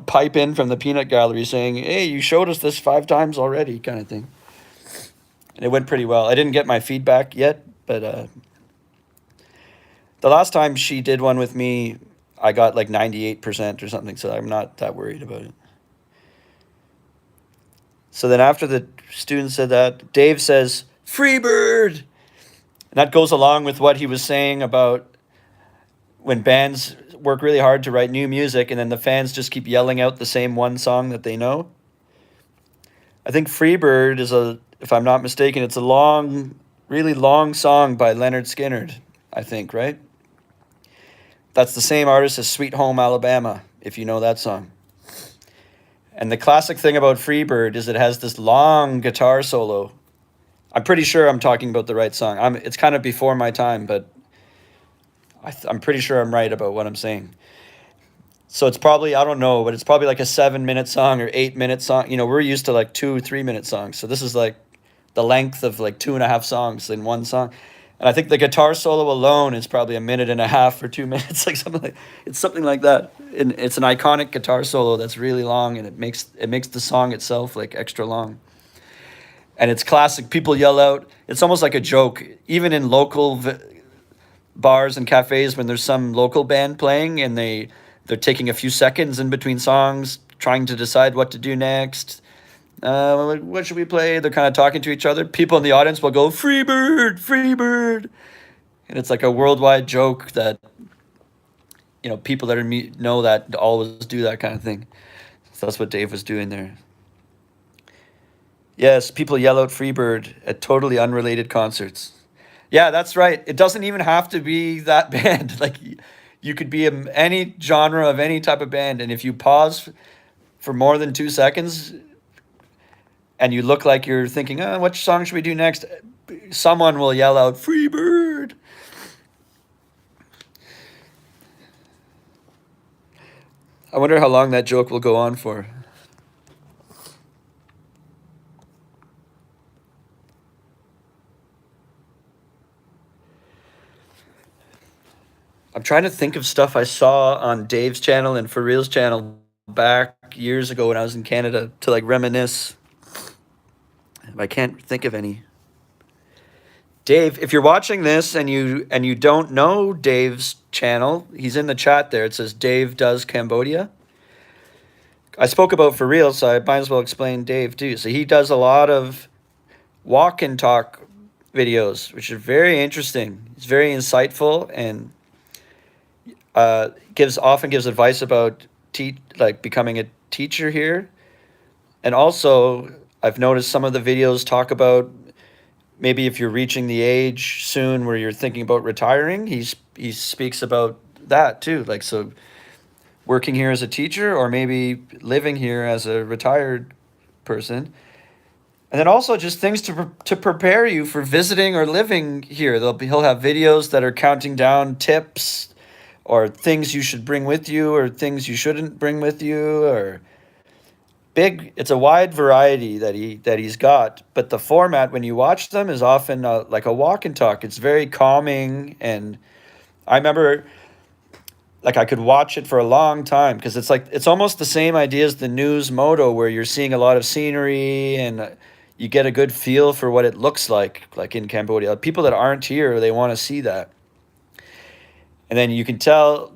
A: pipe in from the peanut gallery saying, hey, you showed us this 5 times already, kind of thing. And it went pretty well. I didn't get my feedback yet, but the last time she did one with me, I got like 98% or something, so I'm not that worried about it. So then after the student said that, Dave says, Freebird! And that goes along with what he was saying about when bands work really hard to write new music and then the fans just keep yelling out the same one song that they know. I think Freebird is if I'm not mistaken, it's a long, really long song by Leonard Skinner, I think, right? That's the same artist as Sweet Home Alabama, if you know that song. And the classic thing about Freebird is it has this long guitar solo. I'm pretty sure I'm talking about the right song. It's kind of before my time, but I'm pretty sure I'm right about what I'm saying. So it's probably, I don't know, but it's probably like a 7-minute song or 8-minute song. You know, we're used to like 2 or 3 minute songs. So this is like the length of like 2.5 songs in one song. And I think the guitar solo alone is probably a minute and a half or 2 minutes, like it's something like that. And it's an iconic guitar solo that's really long, and it makes the song itself like extra long. And it's classic. People yell out. It's almost like a joke, even in local bars and cafes when there's some local band playing, and they're taking a few seconds in between songs, trying to decide what to do next. What should we play? They're kind of talking to each other. People in the audience will go, Freebird, Freebird. And it's like a worldwide joke that, people that know that always do that kind of thing. So that's what Dave was doing there. Yes, people yell out Freebird at totally unrelated concerts. Yeah, that's right. It doesn't even have to be that band. Like, you could be any genre of any type of band, and if you pause for more than 2 seconds and you look like you're thinking, what song should we do next? Someone will yell out, Freebird. I wonder how long that joke will go on for. I'm trying to think of stuff I saw on Dave's channel and For Real's channel back years ago when I was in Canada to like reminisce. I can't think of any. Dave, if you're watching this and you don't know Dave's channel, he's in the chat there. It says Dave Does Cambodia. I spoke about For Real, so I might as well explain Dave too. So he does a lot of walk and talk videos, which are very interesting. It's very insightful and often gives advice about becoming a teacher here. And also, I've noticed some of the videos talk about maybe if you're reaching the age soon where you're thinking about retiring. He speaks about that too. Like, so working here as a teacher or maybe living here as a retired person. And then also just things to prepare you for visiting or living here. He'll have videos that are counting down tips or things you should bring with you or things you shouldn't bring with you, or it's a wide variety that he's got. But the format when you watch them is often like a walk and talk. It's very calming, and I remember like I could watch it for a long time because it's almost the same idea as the News Moto, where you're seeing a lot of scenery and you get a good feel for what it looks like in Cambodia. People that aren't here, they want to see that. And then you can tell,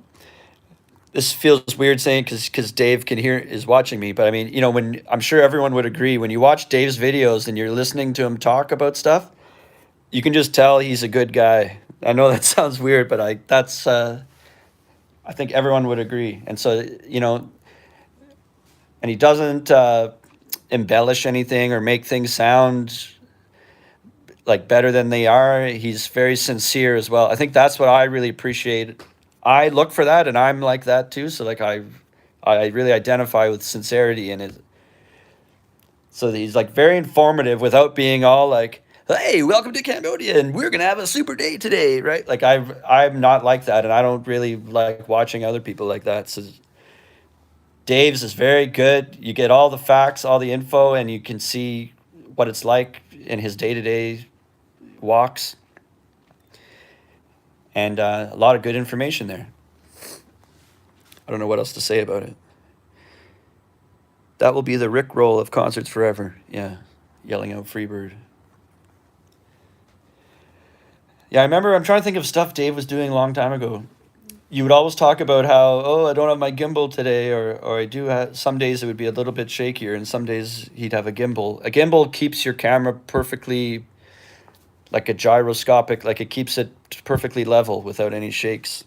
A: this feels weird saying because Dave is watching me, but I mean, when I'm sure everyone would agree, when you watch Dave's videos and you're listening to him talk about stuff, you can just tell he's a good guy. I know that sounds weird, but I think everyone would agree. And so, and he doesn't embellish anything or make things sound like better than they are. He's very sincere as well. I think that's what I really appreciate. I look for that, and I'm like that too. So like I really identify with sincerity in it. So he's like very informative without being all like, hey, welcome to Cambodia and we're gonna have a super day today, right? Like I'm not like that, and I don't really like watching other people like that. So Dave's is very good. You get all the facts, all the info, and you can see what it's like in his day-to-day walks. And a lot of good information there. I don't know what else to say about it. That will be the Rick roll of Concerts Forever. Yeah, yelling out Freebird. Yeah, I remember, I'm trying to think of stuff Dave was doing a long time ago. You would always talk about how, I don't have my gimbal today, or I do have, some days it would be a little bit shakier, and some days he'd have a gimbal. A gimbal keeps your camera perfectly, like a gyroscopic, like it keeps it perfectly level without any shakes.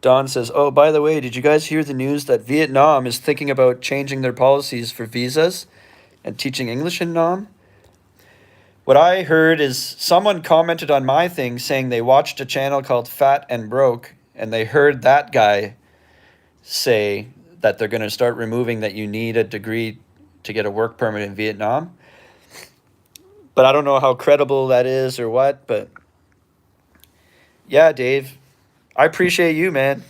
A: Don says, oh, by the way, did you guys hear the news that Vietnam is thinking about changing their policies for visas and teaching English in Nam? What I heard is someone commented on my thing saying they watched a channel called Fat and Broke, and they heard that guy say that they're going to start removing that you need a degree to get a work permit in Vietnam. But I don't know how credible that is or what, but yeah, Dave, I appreciate you, man.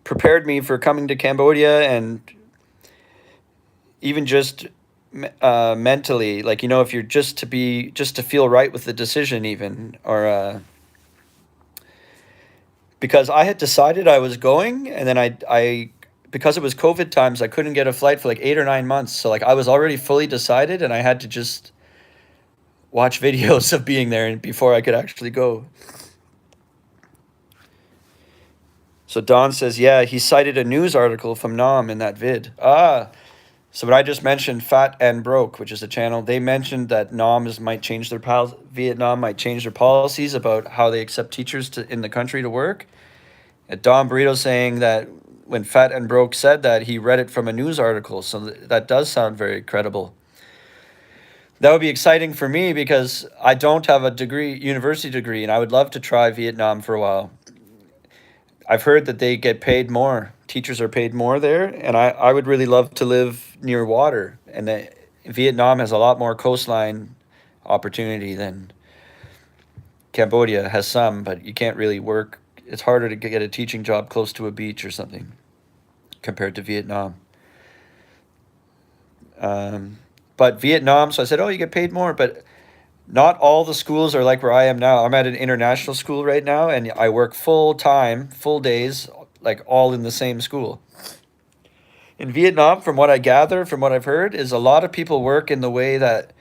A: Prepared me for coming to Cambodia, and even just mentally, like, you know, if you're just to feel right with the decision even, or because I had decided I was going, and then I because it was COVID times, I couldn't get a flight for like 8 or 9 months. So like I was already fully decided, and I had to just watch videos of being there and before I could actually go. So Don says, yeah, he cited a news article from Nam in that vid. So what I just mentioned, Fat and Broke, which is a channel, they mentioned that might change their Vietnam might change their policies about how they accept teachers in the country to work. And Don Burrito saying that when Fat and Broke said that, he read it from a news article. So that does sound very credible. That would be exciting for me because I don't have a university degree, and I would love to try Vietnam for a while. I've heard that they get paid more. Teachers are paid more there, and I would really love to live near water. And Vietnam has a lot more coastline opportunity than Cambodia has some, but you can't really work. It's harder to get a teaching job close to a beach or something compared to Vietnam. But Vietnam, so I said, oh, you get paid more, but not all the schools are like where I am now. I'm at an international school right now, and I work full time, full days, like all in the same school. In Vietnam, from what I gather, from what I've heard, is a lot of people work in the way that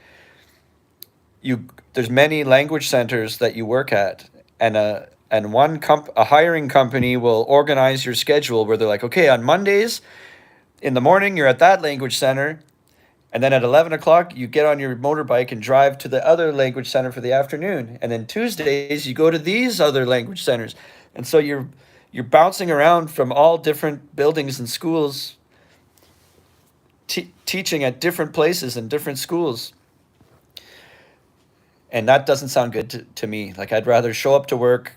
A: there's many language centers that you work at, and a hiring company will organize your schedule where they're like, okay, on Mondays in the morning, you're at that language center. And then at 11 o'clock, you get on your motorbike and drive to the other language center for the afternoon. And then Tuesdays, you go to these other language centers. And so you're bouncing around from all different buildings and schools, teaching at different places and different schools. And that doesn't sound good to me. Like, I'd rather show up to work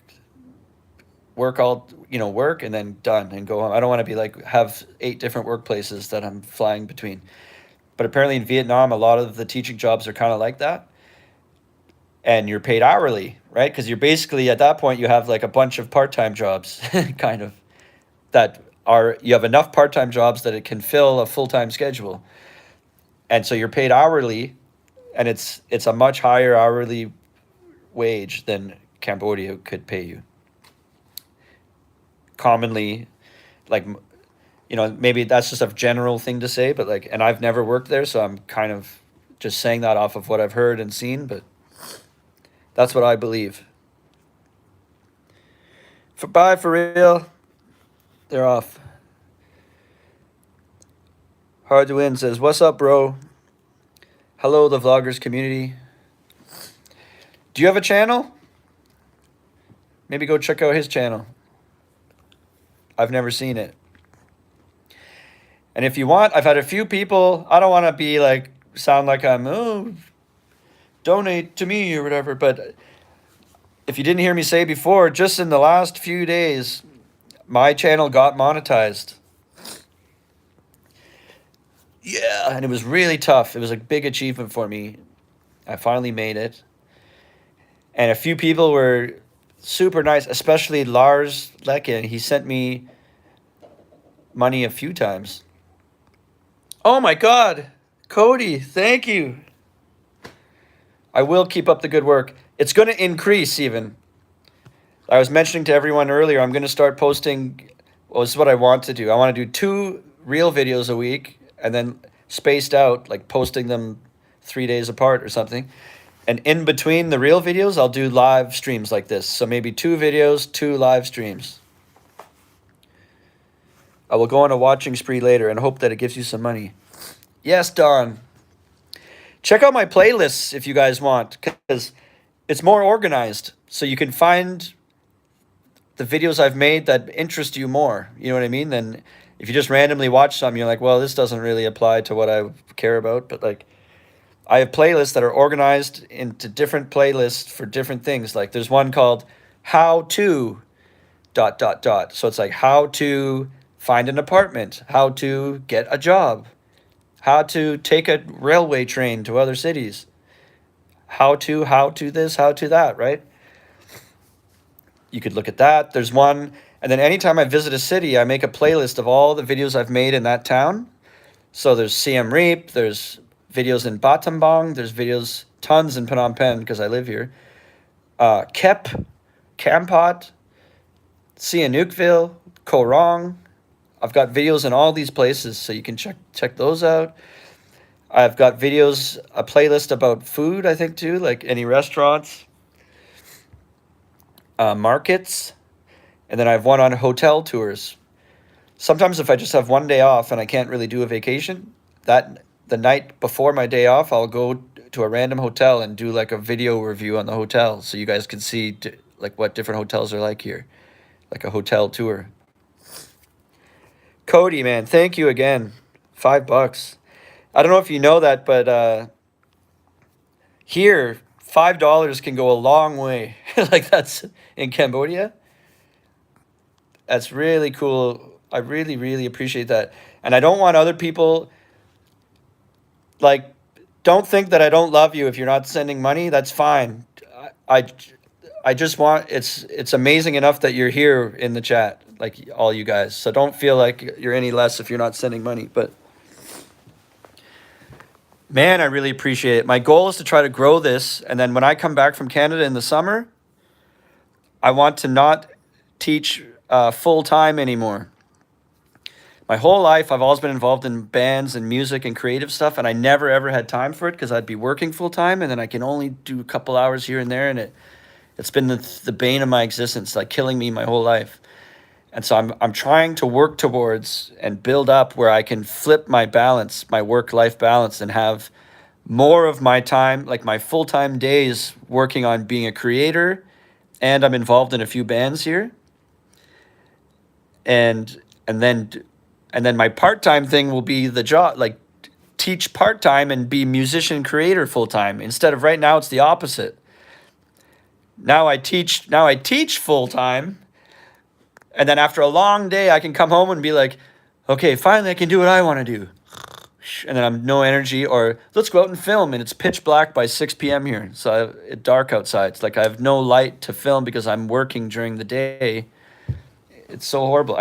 A: and then done and go home. I don't want to be like, have 8 different workplaces that I'm flying between. But apparently in Vietnam, a lot of the teaching jobs are kind of like that. And you're paid hourly, right? Because you're basically, at that point, you have like a bunch of part-time jobs, kind of, you have enough part-time jobs that it can fill a full-time schedule. And so you're paid hourly, and it's a much higher hourly wage than Cambodia could pay you. Commonly, like, you know, maybe that's just a general thing to say, but like, and I've never worked there, so I'm kind of just saying that off of what I've heard and seen, but that's what I believe. Bye, for real. They're off. Hard to Win says, what's up, bro? Hello, the vloggers community. Do you have a channel? Maybe go check out his channel. I've never seen it. And if you want, I've had a few people, I don't want to be like, sound like I'm, donate to me or whatever, but if you didn't hear me say before, just in the last few days, my channel got monetized. Yeah, and it was really tough. It was a big achievement for me. I finally made it. And a few people were super nice, especially Lars Lekin. He sent me money a few times. Oh my God, Cody, thank you. I will keep up the good work. It's going to increase even. I was mentioning to everyone earlier, I'm going to start posting, well, this is what I want to do. I want to do 2 real videos a week, and then spaced out, like posting them 3 days apart or something. And in between the real videos, I'll do live streams like this. So maybe 2 videos, 2 live streams. I will go on a watching spree later and hope that it gives you some money. Yes, Don. Check out my playlists if you guys want, because it's more organized. So you can find the videos I've made that interest you more. You know what I mean? Then if you just randomly watch some, you're like, well, this doesn't really apply to what I care about. But like, I have playlists that are organized into different playlists for different things. Like there's one called "How to dot dot dot." So it's like how to find an apartment, how to get a job, how to take a railway train to other cities, how to this, how to that, right? You could look at that. There's one, and then anytime I visit a city, I make a playlist of all the videos I've made in that town. So there's Siem Reap, there's videos in Battambang, there's videos tons in Phnom Penh because I live here. Kep, Kampot, Sihanoukville, Koh Rong. I've got videos in all these places, so you can check those out. I've got videos, a playlist about food, I think too, like any restaurants, markets, and then I have one on hotel tours. Sometimes if I just have one day off and I can't really do a vacation, that the night before my day off, I'll go to a random hotel and do like a video review on the hotel, so you guys can see like what different hotels are like here, like a hotel tour. Cody, man, thank you again. $5. I don't know if you know that, but here $5 can go a long way. Like that's in Cambodia. That's really cool. I really, really appreciate that. And I don't want other people, like, don't think that I don't love you if you're not sending money. That's fine. I, I just want, it's amazing enough that you're here in the chat, like all you guys. So don't feel like you're any less if you're not sending money. But man, I really appreciate it. My goal is to try to grow this. And then when I come back from Canada in the summer, I want to not teach full time anymore. My whole life, I've always been involved in bands and music and creative stuff, and I never ever had time for it because I'd be working full time, and then I can only do a couple hours here and there, and it's been the bane of my existence, like killing me my whole life. And so I'm trying to work towards and build up where I can flip my balance, my work-life balance, and have more of my time, like my full-time days, working on being a creator, and I'm involved in a few bands here, and then my part-time thing will be the job, like teach part-time and be musician creator full-time, instead of right now it's the opposite. Now I teach full-time, and then after a long day I can come home and be like, okay, finally I can do what I want to do. And then I'm no energy, or let's go out and film, and it's pitch black by 6 p.m. here, so it's dark outside. It's like I have no light to film because I'm working during the day. It's so horrible.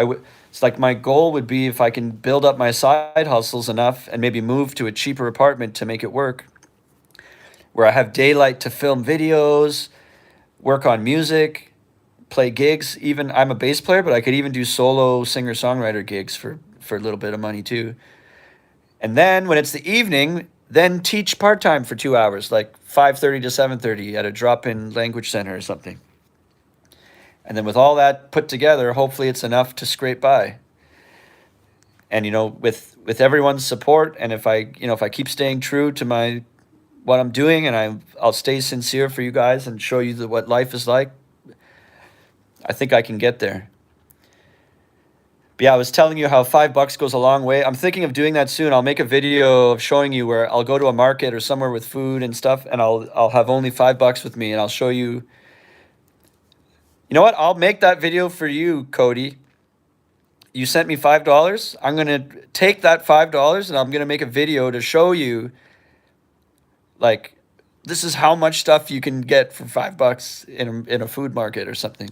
A: It's like my goal would be if I can build up my side hustles enough and maybe move to a cheaper apartment to make it work, where I have daylight to film videos, work on music, play gigs. Even I'm a bass player, but I could even do solo singer-songwriter gigs for a little bit of money too. And then when it's the evening, then teach part-time for 2 hours, like 5:30 to 7:30 at a drop-in language center or something. And then with all that put together, hopefully it's enough to scrape by. And with everyone's support, and if I keep staying true to what I'm doing, and I'll stay sincere for you guys and show you what life is like, I think I can get there. But yeah, I was telling you how $5 goes a long way. I'm thinking of doing that soon. I'll make a video of showing you where I'll go to a market or somewhere with food and stuff, and I'll have only $5 with me, and I'll show you. You know what? I'll make that video for you, Cody. You sent me $5. I'm going to take that $5 and I'm going to make a video to show you, like, this is how much stuff you can get for $5 in a food market or something.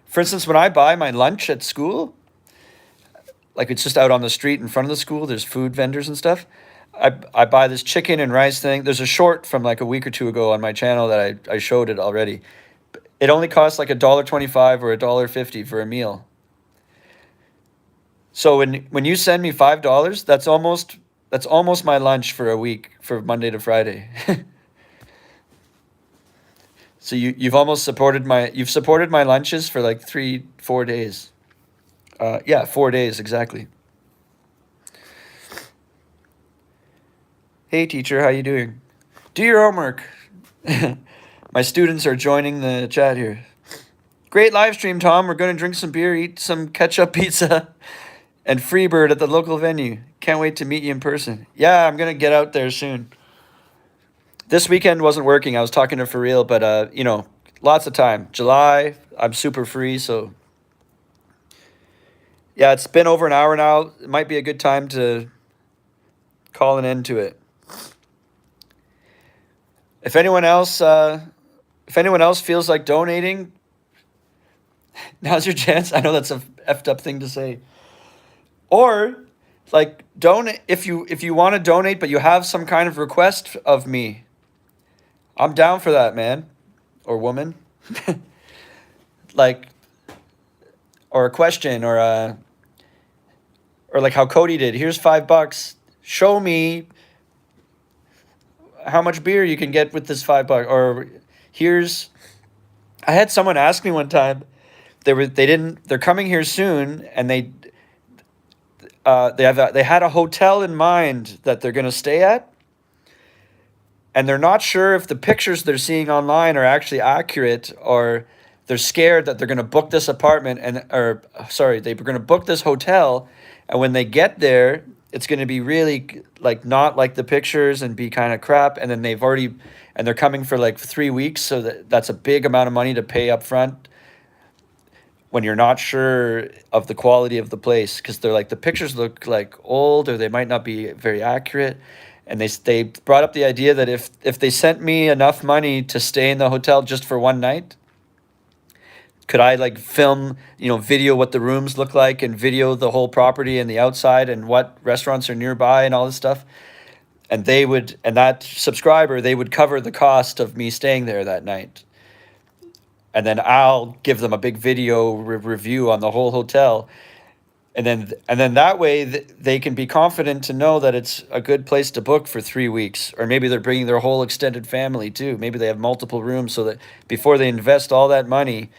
A: For instance, when I buy my lunch at school, like it's just out on the street in front of the school, there's food vendors and stuff. I buy this chicken and rice thing. There's a short from like a week or two ago on my channel that I showed it already. It only costs like $1.25 or $1.50 for a meal. So when you send me $5, that's almost my lunch for a week, for Monday to Friday. So you've almost supported my lunches for like 3-4 days. 4 days exactly. Hey teacher, how you doing? Do your homework. My students are joining the chat here. Great live stream, Tom. We're going to drink some beer, eat some ketchup pizza, and Freebird at the local venue. Can't wait to meet you in person. Yeah, I'm going to get out there soon. This weekend wasn't working. I was talking to For Real, but, lots of time. July, I'm super free, so. Yeah, it's been over an hour now. It might be a good time to call an end to it. If anyone else feels like donating, now's your chance. I know that's a effed up thing to say. Or like donate if you want to donate but you have some kind of request of me. I'm down for that, man or woman. Like or a question or like how Cody did. Here's $5. Show me how much beer you can get with this $5. Or here's I had someone ask me one time. They're coming here soon and they had a hotel in mind that they're going to stay at, and they're not sure if the pictures they're seeing online are actually accurate, or they're scared that they're going to book this apartment they're going to book this hotel, and when they get there, it's going to be really like not like the pictures and be kind of crap, and then they're coming for like 3 weeks, so that's a big amount of money to pay up front when you're not sure of the quality of the place, because they're like the pictures look like old or they might not be very accurate. And they brought up the idea that if they sent me enough money to stay in the hotel just for one night, could I like film, video what the rooms look like and video the whole property and the outside and what restaurants are nearby and all this stuff. And that subscriber, they would cover the cost of me staying there that night. And then I'll give them a big video review on the whole hotel. And then that way they can be confident to know that it's a good place to book for 3 weeks. Or maybe they're bringing their whole extended family too. Maybe they have multiple rooms, so that before they invest all that money,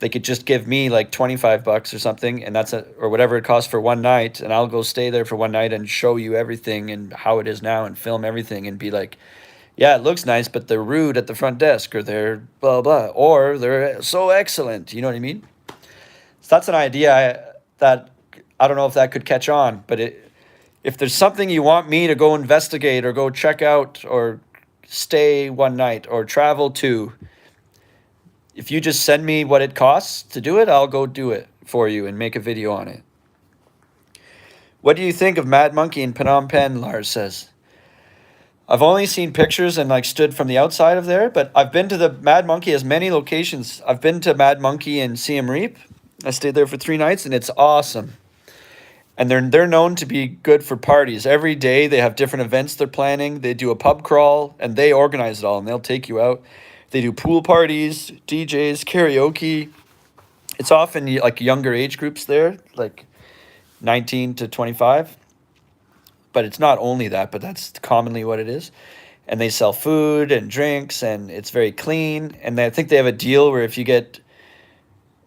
A: they could just give me like $25 or something, and or whatever it costs for one night, and I'll go stay there for one night and show you everything and how it is now and film everything and be like, yeah, it looks nice, but they're rude at the front desk, or they're blah, blah, or they're so excellent. You know what I mean? So that's an idea that I don't know if that could catch on, but if there's something you want me to go investigate or go check out or stay one night or travel to, if you just send me what it costs to do it, I'll go do it for you and make a video on it. What do you think of Mad Monkey in Phnom Penh, Lars says. I've only seen pictures and like stood from the outside of there, but I've been to the Mad Monkey as many locations. I've been to Mad Monkey in Siem Reap. I stayed there for 3 nights and it's awesome. And they're known to be good for parties. Every day they have different events they're planning. They do a pub crawl and they organize it all and they'll take you out. They do pool parties, DJs, karaoke. It's often like younger age groups there, like 19 to 25. But it's not only that, but that's commonly what it is. And they sell food and drinks, and it's very clean. And I think they have a deal where if you get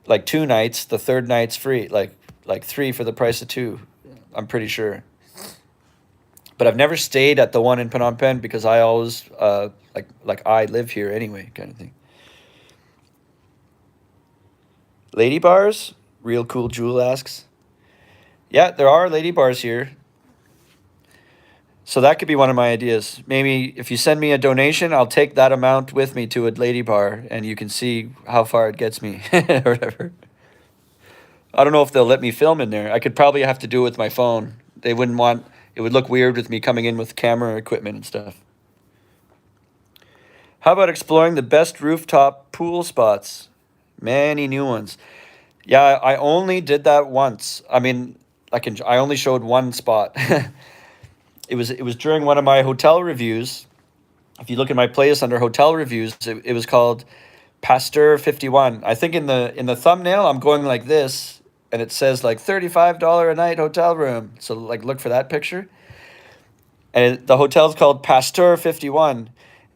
A: like 2 nights, the third night's free, like 3 for the price of 2. I'm pretty sure. But I've never stayed at the one in Phnom Penh because I always like I live here anyway, kind of thing. Lady bars? Real Cool Jewel asks. Yeah, there are lady bars here. So that could be one of my ideas. Maybe if you send me a donation, I'll take that amount with me to a lady bar and you can see how far it gets me or whatever. I don't know if they'll let me film in there. I could probably have to do it with my phone. They wouldn't want, it would look weird with me coming in with camera equipment and stuff. How about exploring the best rooftop pool spots? Many new ones. Yeah, I only did that once. I mean, I only showed one spot. It was during one of my hotel reviews. If you look at my playlist under hotel reviews, it was called Pasteur 51. I think in the thumbnail I'm going like this, and it says like $35 a night hotel room. So like look for that picture. And the hotel's called Pasteur 51,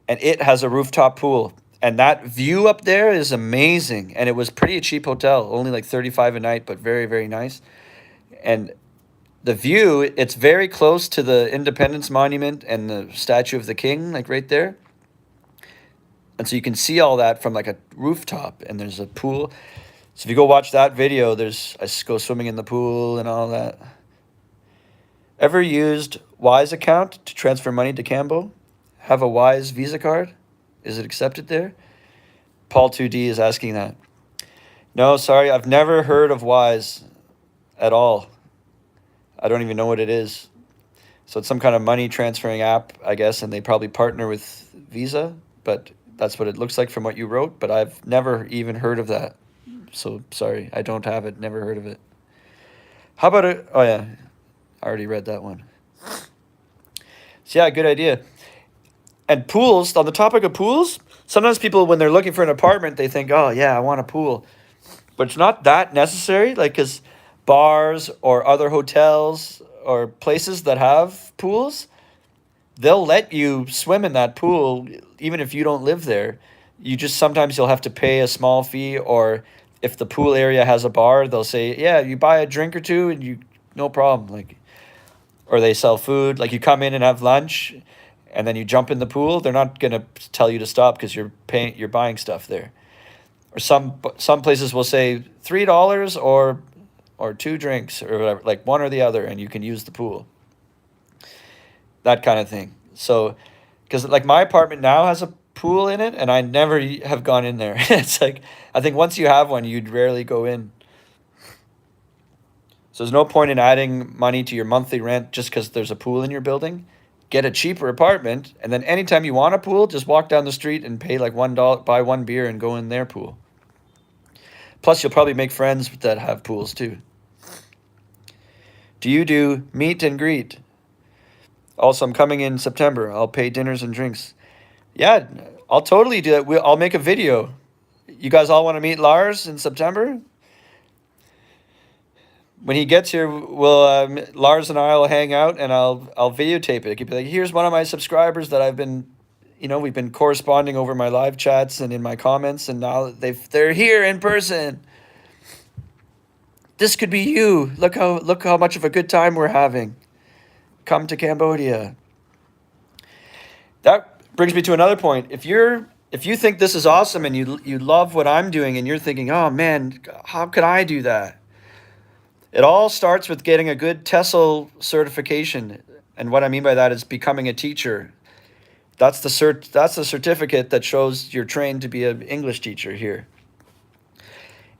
A: and it has a rooftop pool. And that view up there is amazing. And it was pretty cheap hotel, only like $35 a night, but very, very nice. And the view, it's very close to the Independence Monument and the Statue of the King, like right there. And so you can see all that from like a rooftop, and there's a pool. So if you go watch that video, I go swimming in the pool and all that. Ever used Wise account to transfer money to Cambo? Have a Wise Visa card? Is it accepted there? Paul 2D is asking that. No, sorry, I've never heard of Wise at all. I don't even know what it is. So it's some kind of money transferring app, I guess, and they probably partner with Visa, but that's what it looks like from what you wrote, but I've never even heard of that. So sorry, I don't have it, never heard of it. How about it? Oh yeah, I already read that one. So yeah, good idea. And pools, on the topic of pools, sometimes people, when they're looking for an apartment, they think, oh yeah, I want a pool. But it's not that necessary, like, because bars or other hotels or places that have pools, they'll let you swim in that pool even if you don't live there. You just, sometimes you'll have to pay a small fee, or if the pool area has a bar, they'll say, yeah, you buy a drink or two and you, no problem. Like, or they sell food, like you come in and have lunch and then you jump in the pool, they're not going to tell you to stop because you're buying stuff there. Or some places will say $3 or 2 drinks or whatever, like one or the other, and you can use the pool. That kind of thing. So, because like my apartment now has a pool in it, and I never have gone in there. It's like, I think once you have one, you'd rarely go in. So there's no point in adding money to your monthly rent just because there's a pool in your building. Get a cheaper apartment, and then anytime you want a pool, just walk down the street and pay like $1, buy 1 beer and go in their pool. Plus, you'll probably make friends that have pools too. Do you do meet and greet? Also, I'm coming in September. I'll pay dinners and drinks. Yeah, I'll totally do that. I'll make a video. You guys all want to meet Lars in September? When he gets here, Lars and I will hang out, and I'll videotape it. He'll be like, here's one of my subscribers that I've been, we've been corresponding over my live chats and in my comments, and now they're here in person. This could be you. Look how much of a good time we're having. Come to Cambodia. That brings me to another point. If you think this is awesome and you love what I'm doing, and you're thinking, oh man, how could I do that? It all starts with getting a good TESOL certification. And what I mean by that is becoming a teacher. That's the certificate that shows you're trained to be an English teacher here.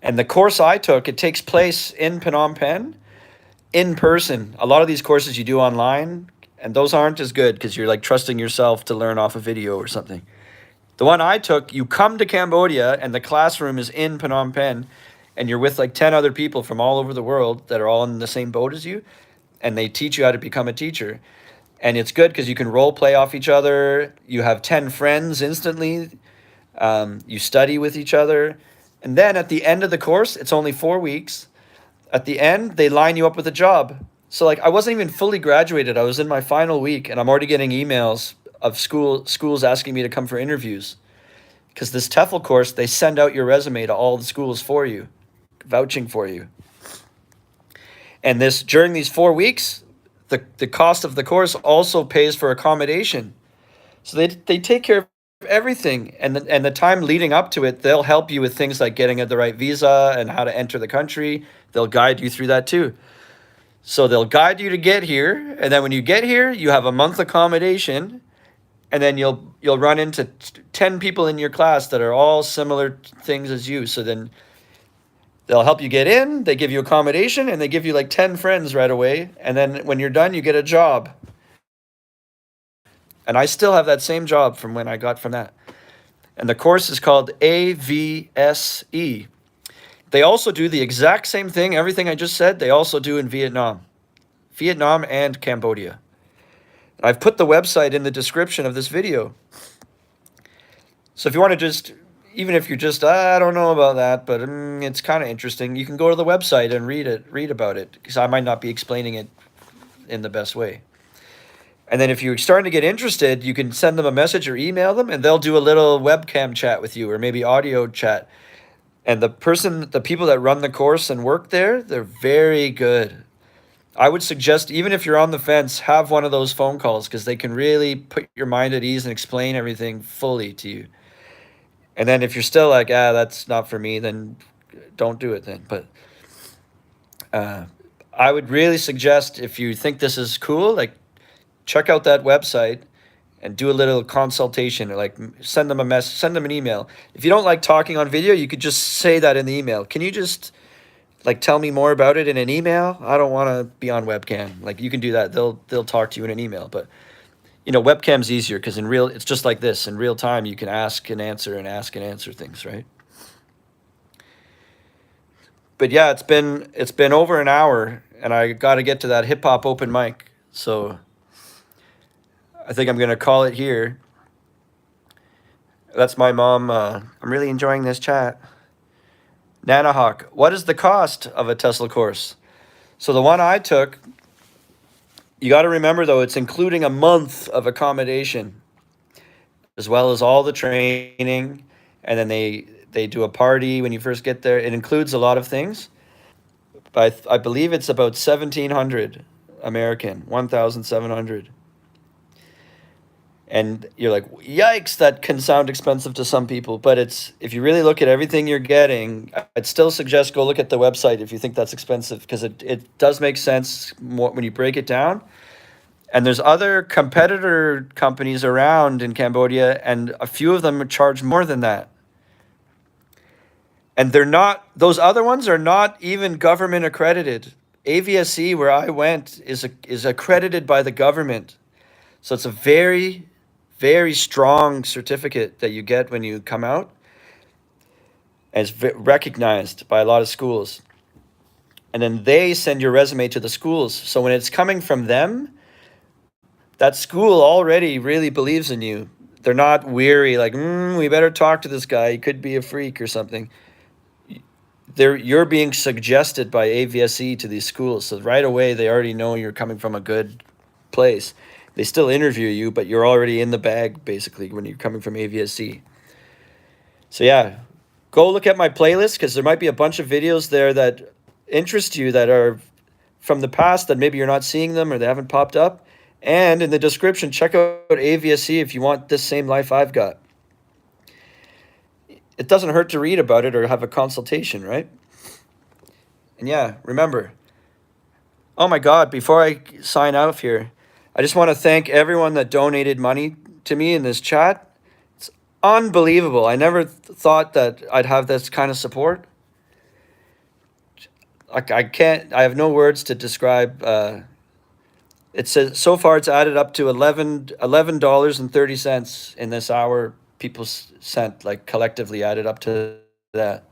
A: And the course I took, it takes place in Phnom Penh, in person. A lot of these courses you do online, and those aren't as good because you're like trusting yourself to learn off a video or something. The one I took, you come to Cambodia and the classroom is in Phnom Penh, and you're with like 10 other people from all over the world that are all in the same boat as you, and they teach you how to become a teacher. And it's good because you can role play off each other. You have 10 friends instantly. You study with each other. And then at the end of the course, it's only 4 weeks. At the end, they line you up with a job. So like I wasn't even fully graduated. I was in my final week, and I'm already getting emails of schools asking me to come for interviews. Because this TEFL course, they send out your resume to all the schools for you, vouching for you. And during these 4 weeks, the cost of the course also pays for accommodation. So they take care of everything. And the time leading up to it, they'll help you with things like getting the right visa and how to enter the country. They'll guide you through that too. So they'll guide you to get here. And then when you get here, you have a month accommodation. And then you'll run into 10 people in your class that are all similar things as you. So then they'll help you get in, they give you accommodation, and they give you like 10 friends right away. And then when you're done, you get a job. And I still have that same job from when I got from that. And the course is called AVSE. They also do the exact same thing, everything I just said, they also do in Vietnam and Cambodia. I've put the website in the description of this video. So if you want to just, even if you're just, I don't know about that, but it's kind of interesting, you can go to the website and read about it, because I might not be explaining it in the best way. And then if you're starting to get interested, you can send them a message or email them, and they'll do a little webcam chat with you, or maybe audio chat. And the people that run the course and work there, they're very good. I would suggest, even if you're on the fence, have one of those phone calls, because they can really put your mind at ease and explain everything fully to you. And then if you're still like, that's not for me, then don't do it then. But uh, I would really suggest, if you think this is cool, like check out that website and do a little consultation, or like send them a message, send them an email. If you don't like talking on video, you could just say that in the email. Can you just like tell me more about it in an email? I don't want to be on webcam. Like you can do that. They'll talk to you in an email. But webcam's easier because it's just like this. In real time, you can ask and answer things, right? But yeah, it's been over an hour, and I got to get to that hip hop open mic. So I think I'm gonna call it here. That's my mom. I'm really enjoying this chat. Nanahawk, what is the cost of a Tesla course? So the one I took, you got to remember though, it's including a month of accommodation, as well as all the training, and then they do a party when you first get there. It includes a lot of things. But I believe it's about 1,700 American, 1,700. And you're like, yikes, that can sound expensive to some people. But if you really look at everything you're getting, I'd still suggest go look at the website if you think that's expensive, because it does make sense more when you break it down. And there's other competitor companies around in Cambodia, and a few of them charge more than that. And those other ones are not even government accredited. AVSE, where I went, is accredited by the government. So it's a very, very strong certificate that you get when you come out. And it's recognized by a lot of schools. And then they send your resume to the schools. So when it's coming from them, that school already really believes in you. They're not weary, like, we better talk to this guy. He could be a freak or something. You're being suggested by AVSE to these schools. So right away, they already know you're coming from a good place. They still interview you, but you're already in the bag, basically, when you're coming from AVSE. So yeah, go look at my playlist, because there might be a bunch of videos there that interest you, that are from the past, that maybe you're not seeing them or they haven't popped up. And in the description, check out AVSE if you want this same life I've got. It doesn't hurt to read about it or have a consultation, right? And yeah, remember, oh my God, before I sign off here, I just want to thank everyone that donated money to me in this chat. It's unbelievable. I never thought that I'd have this kind of support. I have no words to describe. It says so far it's added up to $11.30 in this hour. People sent, like, collectively added up to that.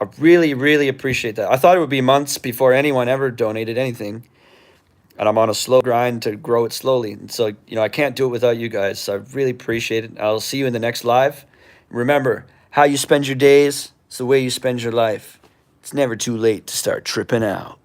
A: I really, really appreciate that. I thought it would be months before anyone ever donated anything. And I'm on a slow grind to grow it slowly. And so, I can't do it without you guys. So I really appreciate it. I'll see you in the next live. Remember, how you spend your days is the way you spend your life. It's never too late to start tripping out.